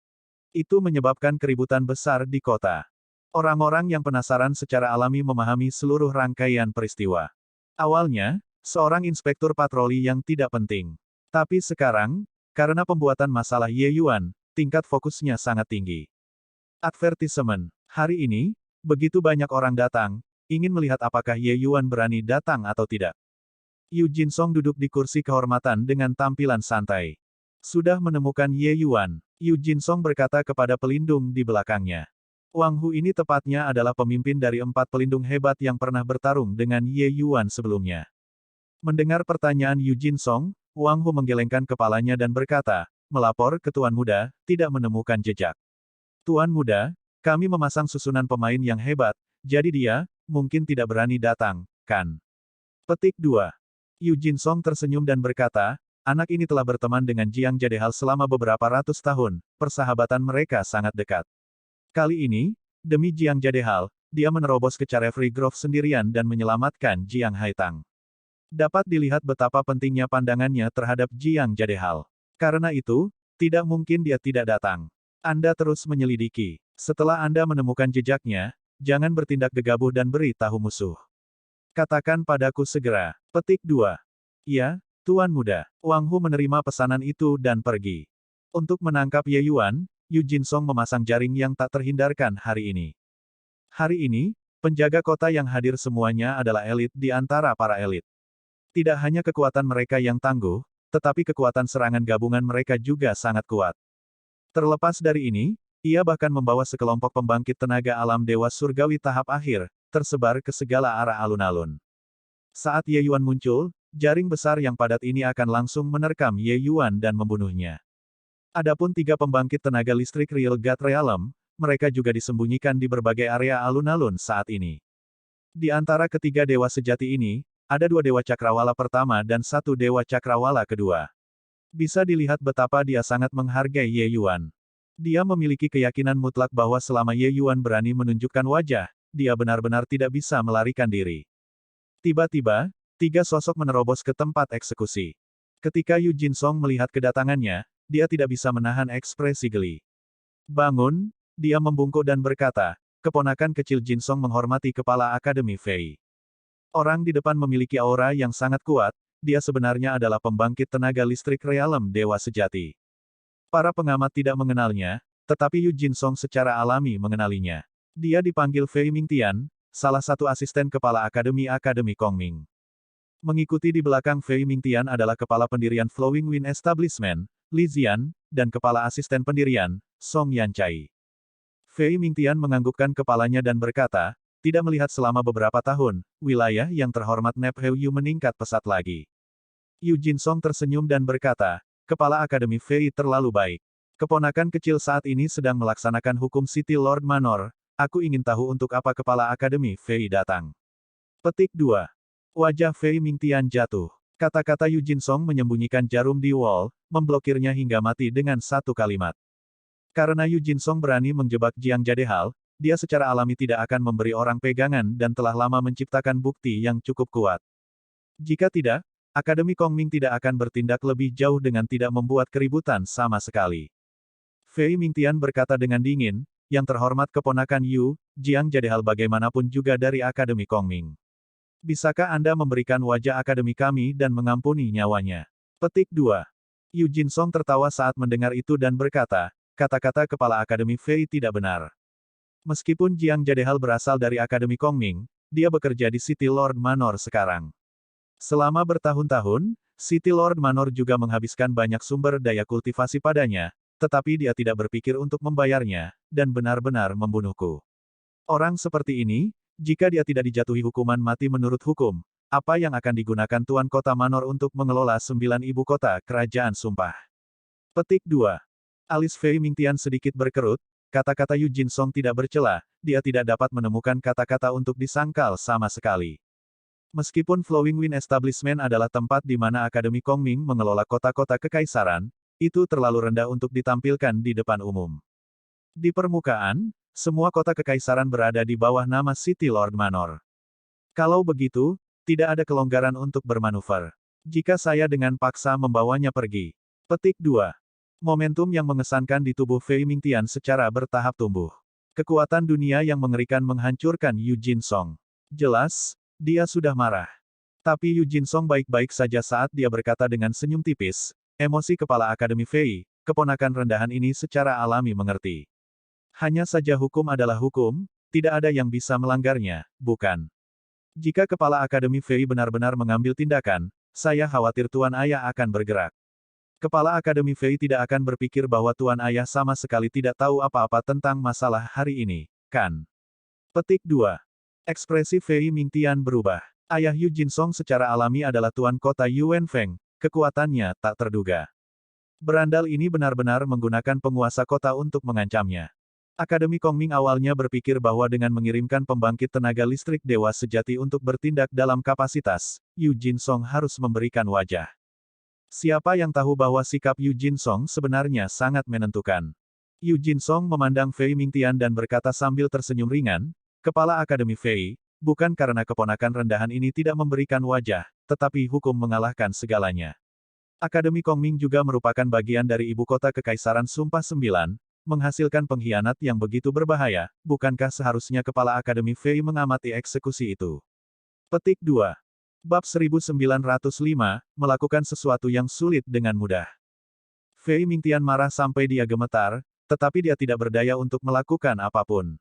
Itu menyebabkan keributan besar di kota. Orang-orang yang penasaran secara alami memahami seluruh rangkaian peristiwa. Awalnya, seorang inspektur patroli yang tidak penting. Tapi sekarang, karena pembuatan masalah Ye Yuan, tingkat fokusnya sangat tinggi. Advertisement. Hari ini, begitu banyak orang datang, ingin melihat apakah Ye Yuan berani datang atau tidak. Yu Jinsong duduk di kursi kehormatan dengan tampilan santai. Sudah menemukan Ye Yuan, Yu Jinsong berkata kepada pelindung di belakangnya. Wang Hu ini tepatnya adalah pemimpin dari 4 pelindung hebat yang pernah bertarung dengan Ye Yuan sebelumnya. Mendengar pertanyaan Yu Jinsong, Wang Hu menggelengkan kepalanya dan berkata, melapor ke Tuan Muda, tidak menemukan jejak. Tuan Muda, kami memasang susunan pemain yang hebat, jadi dia, mungkin tidak berani datang, kan? Petik 2. Yu Jinsong tersenyum dan berkata, anak ini telah berteman dengan Jiang Jadehal selama beberapa ratus tahun, persahabatan mereka sangat dekat. Kali ini, demi Jiang Jadehal, dia menerobos ke Carefree Grove sendirian dan menyelamatkan Jiang Haitang. Dapat dilihat betapa pentingnya pandangannya terhadap Jiang Jadehal. Karena itu, tidak mungkin dia tidak datang. Anda terus menyelidiki. Setelah Anda menemukan jejaknya, jangan bertindak gegabah dan beri tahu musuh. Katakan padaku segera. Petik 2. Ya, Tuan Muda. Wang Hu menerima pesanan itu dan pergi. Untuk menangkap Ye Yuan, Yu Jinsong memasang jaring yang tak terhindarkan hari ini. Hari ini, penjaga kota yang hadir semuanya adalah elit di antara para elit. Tidak hanya kekuatan mereka yang tangguh, tetapi kekuatan serangan gabungan mereka juga sangat kuat. Terlepas dari ini, ia bahkan membawa sekelompok pembangkit tenaga alam Dewa Surgawi tahap akhir, tersebar ke segala arah alun-alun. Saat Ye Yuan muncul, jaring besar yang padat ini akan langsung menerkam Ye Yuan dan membunuhnya. Adapun 3 pembangkit tenaga listrik Real God Realm, mereka juga disembunyikan di berbagai area alun-alun saat ini. Di antara ketiga dewa sejati ini, ada 2 dewa cakrawala pertama dan 1 dewa cakrawala kedua. Bisa dilihat betapa dia sangat menghargai Ye Yuan. Dia memiliki keyakinan mutlak bahwa selama Ye Yuan berani menunjukkan wajah, dia benar-benar tidak bisa melarikan diri. Tiba-tiba, 3 sosok menerobos ke tempat eksekusi. Ketika Yu Jinsong melihat kedatangannya, dia tidak bisa menahan ekspresi geli. Bangun, dia membungkuk dan berkata, keponakan kecil Jinsong menghormati kepala Akademi Fei. Orang di depan memiliki aura yang sangat kuat, dia sebenarnya adalah pembangkit tenaga listrik realem dewa sejati. Para pengamat tidak mengenalnya, tetapi Yu Jinsong secara alami mengenalinya. Dia dipanggil Fei Mingtian, salah satu asisten kepala Akademi Kongming. Mengikuti di belakang Fei Mingtian adalah kepala pendirian Flowing Wind Establishment, Li Zian, dan kepala asisten pendirian, Song Yancai. Fei Mingtian menganggukkan kepalanya dan berkata, tidak melihat selama beberapa tahun, wilayah yang terhormat Nepheu Yu meningkat pesat lagi. Yu Jinsong tersenyum dan berkata, kepala Akademi Fei terlalu baik. Keponakan kecil saat ini sedang melaksanakan hukum City Lord Manor, aku ingin tahu untuk apa kepala Akademi Fei datang. Petik 2. Wajah Fei Mingtian jatuh. Kata-kata Yu Jinsong menyembunyikan jarum di wall, memblokirnya hingga mati dengan satu kalimat. Karena Yu Jinsong berani menjebak Jiang Jadehal, dia secara alami tidak akan memberi orang pegangan dan telah lama menciptakan bukti yang cukup kuat. Jika tidak, Akademi Kongming tidak akan bertindak lebih jauh dengan tidak membuat keributan sama sekali. Fei Mingtian berkata dengan dingin, yang terhormat keponakan Yu, Jiang Jadehal bagaimanapun juga dari Akademi Kongming. Bisakah Anda memberikan wajah akademi kami dan mengampuni nyawanya? Petik 2. Yu Jinsong tertawa saat mendengar itu dan berkata, kata-kata kepala Akademi Fei tidak benar. Meskipun Jiang Jadehal berasal dari Akademi Kongming, dia bekerja di City Lord Manor sekarang. Selama bertahun-tahun, City Lord Manor juga menghabiskan banyak sumber daya kultivasi padanya, tetapi dia tidak berpikir untuk membayarnya, dan benar-benar membunuhku. Orang seperti ini, jika dia tidak dijatuhi hukuman mati menurut hukum, apa yang akan digunakan Tuan Kota Manor untuk mengelola 9 ibu kota kerajaan sumpah? Petik 2. Alis Fei Mingtian sedikit berkerut, kata-kata Yu Jinsong tidak bercela, dia tidak dapat menemukan kata-kata untuk disangkal sama sekali. Meskipun Flowing Wind Establishment adalah tempat di mana Akademi Kongming mengelola kota-kota kekaisaran, itu terlalu rendah untuk ditampilkan di depan umum. Di permukaan, semua kota kekaisaran berada di bawah nama City Lord Manor. Kalau begitu, tidak ada kelonggaran untuk bermanuver. Jika saya dengan paksa membawanya pergi. Petik 2. Momentum yang mengesankan di tubuh Fei Mingtian secara bertahap tumbuh. Kekuatan dunia yang mengerikan menghancurkan Yu Jinsong. Jelas, dia sudah marah. Tapi Yu Jinsong baik-baik saja saat dia berkata dengan senyum tipis, emosi kepala Akademi Fei, keponakan rendahan ini secara alami mengerti. Hanya saja hukum adalah hukum, tidak ada yang bisa melanggarnya, bukan? Jika kepala Akademi Fei benar-benar mengambil tindakan, saya khawatir Tuan Ayah akan bergerak. Kepala Akademi Fei tidak akan berpikir bahwa Tuan Ayah sama sekali tidak tahu apa-apa tentang masalah hari ini, kan? Petik 2. Ekspresi Fei Mingtian berubah. Ayah Yu Jinsong secara alami adalah Tuan Kota Yuan Feng, kekuatannya tak terduga. Berandal ini benar-benar menggunakan penguasa kota untuk mengancamnya. Akademi Kongming awalnya berpikir bahwa dengan mengirimkan pembangkit tenaga listrik dewa sejati untuk bertindak dalam kapasitas, Yu Jinsong harus memberikan wajah. Siapa yang tahu bahwa sikap Yu Jinsong sebenarnya sangat menentukan. Yu Jinsong memandang Fei Mingtian dan berkata sambil tersenyum ringan, Kepala Akademi Fei, bukan karena keponakan rendahan ini tidak memberikan wajah, tetapi hukum mengalahkan segalanya. Akademi Kongming juga merupakan bagian dari ibu kota Kekaisaran Sumpah Sembilan, menghasilkan pengkhianat yang begitu berbahaya, bukankah seharusnya Kepala Akademi Fei mengamati eksekusi itu? Petik 2. Bab 1905, melakukan sesuatu yang sulit dengan mudah. Fei Mingtian marah sampai dia gemetar, tetapi dia tidak berdaya untuk melakukan apapun.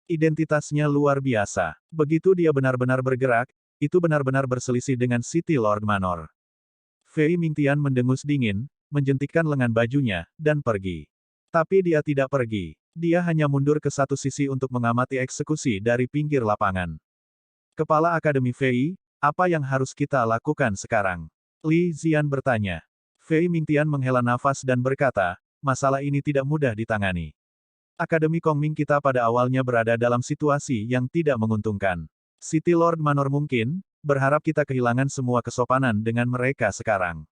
Identitasnya luar biasa. Begitu dia benar-benar bergerak, itu benar-benar berselisih dengan City Lord Manor. Fei Mingtian mendengus dingin, menjentikkan lengan bajunya, dan pergi. Tapi dia tidak pergi. Dia hanya mundur ke satu sisi untuk mengamati eksekusi dari pinggir lapangan. Kepala Akademi Fei, apa yang harus kita lakukan sekarang? Li Zian bertanya. Fei Mingtian menghela nafas dan berkata, masalah ini tidak mudah ditangani. Akademi Kongming kita pada awalnya berada dalam situasi yang tidak menguntungkan. City Lord Manor mungkin, berharap kita kehilangan semua kesopanan dengan mereka sekarang.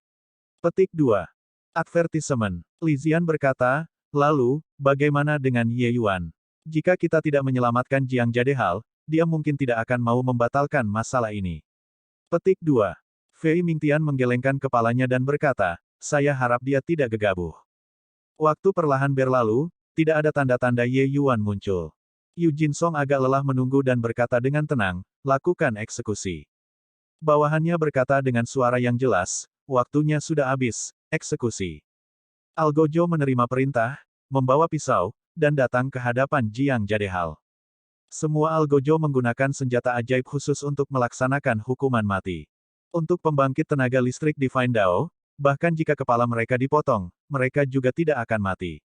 Petik 2. Advertisement. Li Zian berkata, lalu, bagaimana dengan Ye Yuan? Jika kita tidak menyelamatkan Jiang Jadehal, dia mungkin tidak akan mau membatalkan masalah ini. Petik 2. Fei Mingtian menggelengkan kepalanya dan berkata, saya harap dia tidak gegabah. Waktu perlahan berlalu, tidak ada tanda-tanda Ye Yuan muncul. Yu Jinsong agak lelah menunggu dan berkata dengan tenang, lakukan eksekusi. Bawahannya berkata dengan suara yang jelas, waktunya sudah habis, eksekusi. Algojo menerima perintah, membawa pisau, dan datang ke hadapan Jiang Jadehal. Semua Algojo menggunakan senjata ajaib khusus untuk melaksanakan hukuman mati. Untuk pembangkit tenaga listrik di Findao, bahkan jika kepala mereka dipotong, mereka juga tidak akan mati.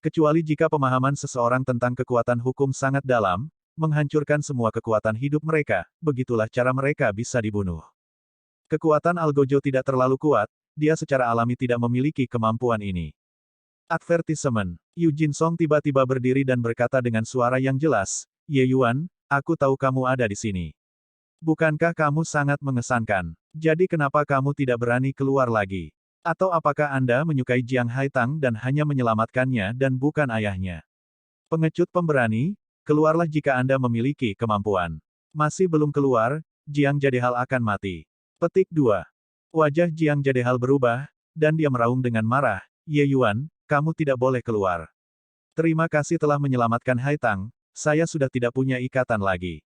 Kecuali jika pemahaman seseorang tentang kekuatan hukum sangat dalam, menghancurkan semua kekuatan hidup mereka, begitulah cara mereka bisa dibunuh. Kekuatan Algojo tidak terlalu kuat, dia secara alami tidak memiliki kemampuan ini. Advertisement. Yu Jinsong tiba-tiba berdiri dan berkata dengan suara yang jelas, Ye Yuan, aku tahu kamu ada di sini. Bukankah kamu sangat mengesankan? Jadi kenapa kamu tidak berani keluar lagi? Atau apakah Anda menyukai Jiang Haitang dan hanya menyelamatkannya dan bukan ayahnya? Pengecut pemberani, keluarlah jika Anda memiliki kemampuan. Masih belum keluar, Jiang Jadehal akan mati. Petik 2. Wajah Jiang Jadehal berubah, dan dia meraung dengan marah, Ye Yuan, kamu tidak boleh keluar. Terima kasih telah menyelamatkan Haitang, saya sudah tidak punya ikatan lagi.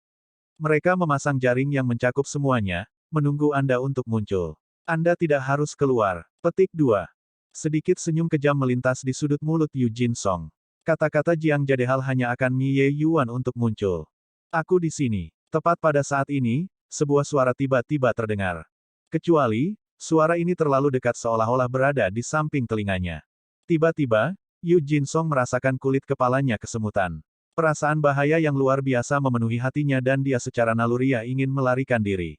Mereka memasang jaring yang mencakup semuanya, menunggu Anda untuk muncul. Anda tidak harus keluar. Petik 2. Sedikit senyum kejam melintas di sudut mulut Yu Jin Song. Kata-kata Jiang Jadehal hanya akan Mi Ye Yuan untuk muncul. Aku di sini. Tepat pada saat ini, sebuah suara tiba-tiba terdengar. Kecuali, suara ini terlalu dekat seolah-olah berada di samping telinganya. Tiba-tiba, Yu Jin Song merasakan kulit kepalanya kesemutan. Perasaan bahaya yang luar biasa memenuhi hatinya dan dia secara naluriah ingin melarikan diri.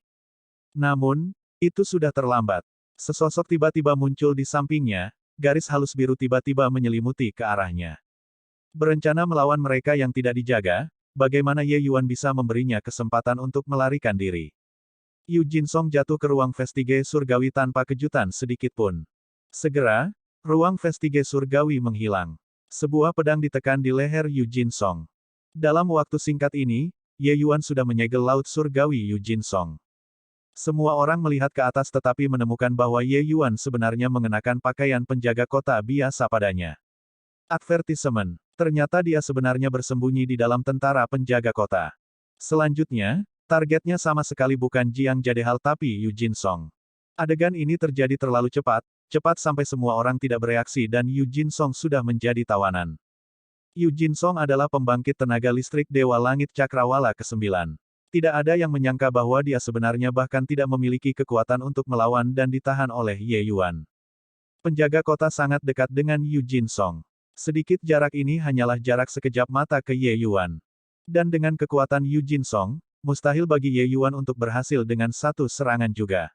Namun, itu sudah terlambat. Sesosok tiba-tiba muncul di sampingnya, garis halus biru tiba-tiba menyelimuti ke arahnya. Berencana melawan mereka yang tidak dijaga, bagaimana Ye Yuan bisa memberinya kesempatan untuk melarikan diri? Yu Jin Song jatuh ke ruang vestige surgawi tanpa kejutan sedikit pun. Segera, ruang vestige surgawi menghilang. Sebuah pedang ditekan di leher Yu Jin Song. Dalam waktu singkat ini, Ye Yuan sudah menyegel laut surgawi Yu Jin Song. Semua orang melihat ke atas tetapi menemukan bahwa Ye Yuan sebenarnya mengenakan pakaian penjaga kota biasa padanya. Advertisement. Ternyata dia sebenarnya bersembunyi di dalam tentara penjaga kota. Selanjutnya, targetnya sama sekali bukan Jiang Jadehal tapi Yu Jin Song. Adegan ini terjadi terlalu cepat, cepat sampai semua orang tidak bereaksi dan Yu Jin Song sudah menjadi tawanan. Yu Jin Song adalah pembangkit tenaga listrik Dewa Langit Cakrawala ke-9. Tidak ada yang menyangka bahwa dia sebenarnya bahkan tidak memiliki kekuatan untuk melawan dan ditahan oleh Ye Yuan. Penjaga kota sangat dekat dengan Yu Jin Song. Sedikit jarak ini hanyalah jarak sekejap mata ke Ye Yuan. Dan dengan kekuatan Yu Jin Song, mustahil bagi Ye Yuan untuk berhasil dengan satu serangan juga.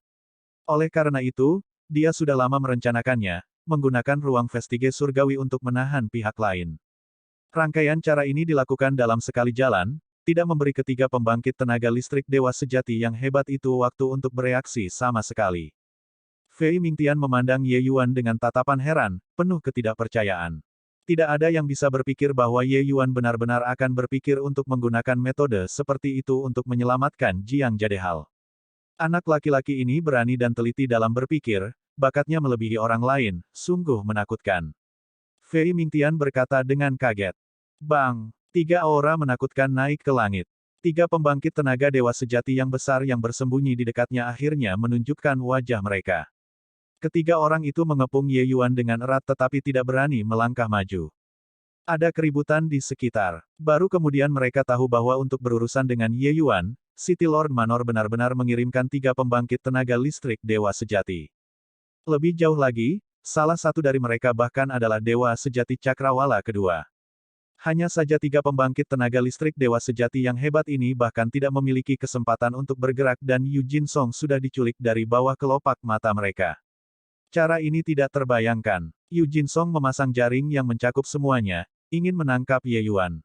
Oleh karena itu, dia sudah lama merencanakannya, menggunakan ruang vestige surgawi untuk menahan pihak lain. Rangkaian cara ini dilakukan dalam sekali jalan, tidak memberi ketiga pembangkit tenaga listrik dewa sejati yang hebat itu waktu untuk bereaksi sama sekali. Fei Mingtian memandang Ye Yuan dengan tatapan heran, penuh ketidakpercayaan. Tidak ada yang bisa berpikir bahwa Ye Yuan benar-benar akan berpikir untuk menggunakan metode seperti itu untuk menyelamatkan Jiang Jadehal. Anak laki-laki ini berani dan teliti dalam berpikir, bakatnya melebihi orang lain, sungguh menakutkan. Fei Mingtian berkata dengan kaget. Bang! 3 aura menakutkan naik ke langit. 3 pembangkit tenaga dewa sejati yang besar yang bersembunyi di dekatnya akhirnya menunjukkan wajah mereka. Ketiga orang itu mengepung Ye Yuan dengan erat tetapi tidak berani melangkah maju. Ada keributan di sekitar. Baru kemudian mereka tahu bahwa untuk berurusan dengan Ye Yuan, City Lord Manor benar-benar mengirimkan 3 pembangkit tenaga listrik dewa sejati. Lebih jauh lagi, salah satu dari mereka bahkan adalah dewa sejati Cakrawala kedua. Hanya saja 3 pembangkit tenaga listrik dewa sejati yang hebat ini bahkan tidak memiliki kesempatan untuk bergerak dan Yu Jin Song sudah diculik dari bawah kelopak mata mereka. Cara ini tidak terbayangkan. Yu Jin Song memasang jaring yang mencakup semuanya, ingin menangkap Ye Yuan.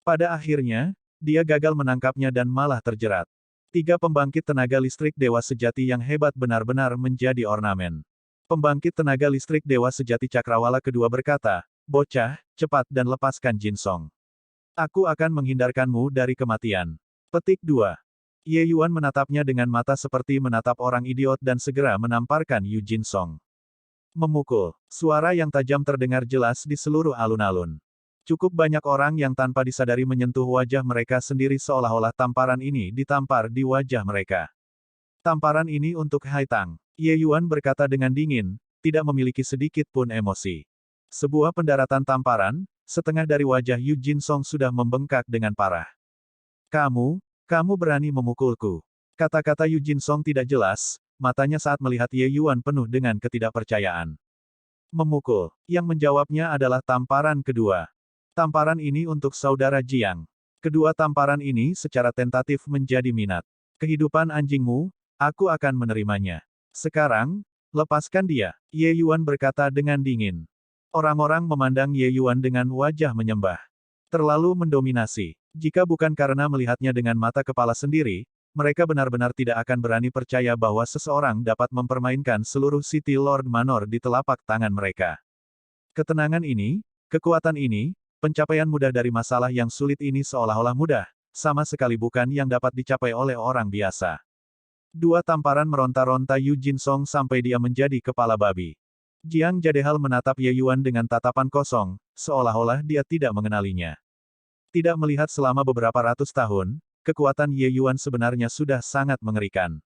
Pada akhirnya, dia gagal menangkapnya dan malah terjerat. 3 pembangkit tenaga listrik dewa sejati yang hebat benar-benar menjadi ornamen. Pembangkit tenaga listrik dewa sejati Cakrawala kedua berkata, "Bocah, cepat dan lepaskan Jin Song. Aku akan menghindarkanmu dari kematian." Petik 2. Ye Yuan menatapnya dengan mata seperti menatap orang idiot dan segera menamparkan Yu Jin Song. Memukul. Suara yang tajam terdengar jelas di seluruh alun-alun. Cukup banyak orang yang tanpa disadari menyentuh wajah mereka sendiri seolah-olah tamparan ini ditampar di wajah mereka. Tamparan ini untuk Hai Tang. Ye Yuan berkata dengan dingin, tidak memiliki sedikit pun emosi. Sebuah pendaratan tamparan, setengah dari wajah Yu Jin Song sudah membengkak dengan parah. Kamu berani memukulku. Kata-kata Yu Jin Song tidak jelas, matanya saat melihat Ye Yuan penuh dengan ketidakpercayaan. Memukul. Yang menjawabnya adalah tamparan kedua. Tamparan ini untuk saudara Jiang. Kedua tamparan ini secara tentatif menjadi minat. Kehidupan anjingmu, aku akan menerimanya. Sekarang, lepaskan dia. Ye Yuan berkata dengan dingin. Orang-orang memandang Ye Yuan dengan wajah menyembah. Terlalu mendominasi. Jika bukan karena melihatnya dengan mata kepala sendiri, mereka benar-benar tidak akan berani percaya bahwa seseorang dapat mempermainkan seluruh City Lord Manor di telapak tangan mereka. Ketenangan ini, kekuatan ini, pencapaian mudah dari masalah yang sulit ini seolah-olah mudah, sama sekali bukan yang dapat dicapai oleh orang biasa. 2 tamparan meronta-ronta Yu Jin Song sampai dia menjadi kepala babi. Jiang Jadehal menatap Ye Yuan dengan tatapan kosong, seolah-olah dia tidak mengenalinya. Tidak melihat selama beberapa ratus tahun, kekuatan Ye Yuan sebenarnya sudah sangat mengerikan.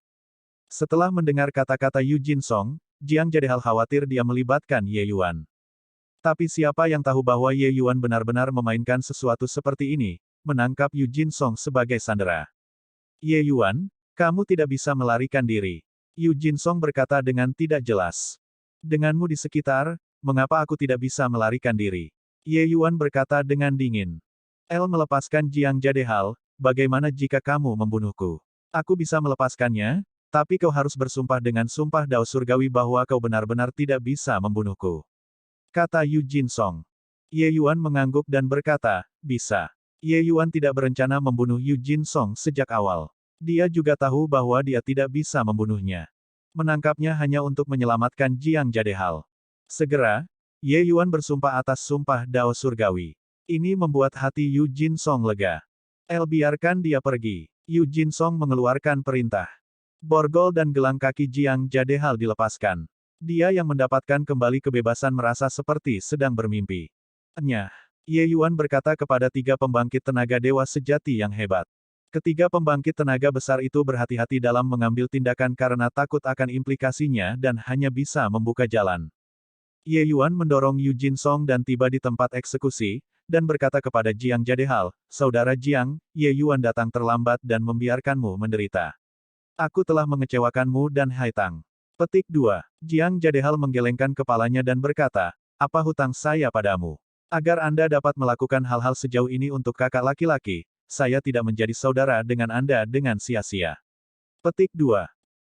Setelah mendengar kata-kata Yu Jin Song, Jiang Jadehal khawatir dia melibatkan Ye Yuan. Tapi siapa yang tahu bahwa Ye Yuan benar-benar memainkan sesuatu seperti ini, menangkap Yu Jinsong sebagai sandera. Ye Yuan, kamu tidak bisa melarikan diri. Yu Jinsong berkata dengan tidak jelas. Denganmu di sekitar, mengapa aku tidak bisa melarikan diri? Ye Yuan berkata dengan dingin. El melepaskan Jiang Jadehal, bagaimana jika kamu membunuhku? Aku bisa melepaskannya, tapi kau harus bersumpah dengan sumpah Dao Surgawi bahwa kau benar-benar tidak bisa membunuhku. Kata Yu Jinsong. Ye Yuan mengangguk dan berkata, bisa. Ye Yuan tidak berencana membunuh Yu Jinsong sejak awal. Dia juga tahu bahwa dia tidak bisa membunuhnya. Menangkapnya hanya untuk menyelamatkan Jiang Jadehal. Segera, Ye Yuan bersumpah atas sumpah Dao Surgawi. Ini membuat hati Yu Jinsong lega. El biarkan dia pergi. Yu Jinsong mengeluarkan perintah. Borgol dan gelang kaki Jiang Jadehal dilepaskan. Dia yang mendapatkan kembali kebebasan merasa seperti sedang bermimpi. Nyah. Ye Yuan berkata kepada 3 pembangkit tenaga dewa sejati yang hebat. Ketiga pembangkit tenaga besar itu berhati-hati dalam mengambil tindakan karena takut akan implikasinya dan hanya bisa membuka jalan. Ye Yuan mendorong Yu Jinsong dan tiba di tempat eksekusi, dan berkata kepada Jiang Jadehal, Saudara Jiang, Ye Yuan datang terlambat dan membiarkanmu menderita. Aku telah mengecewakanmu dan Haitang. Petik 2. Jiang Jadehal menggelengkan kepalanya dan berkata, apa hutang saya padamu? Agar Anda dapat melakukan hal-hal sejauh ini untuk kakak laki-laki, saya tidak menjadi saudara dengan Anda dengan sia-sia. Petik 2.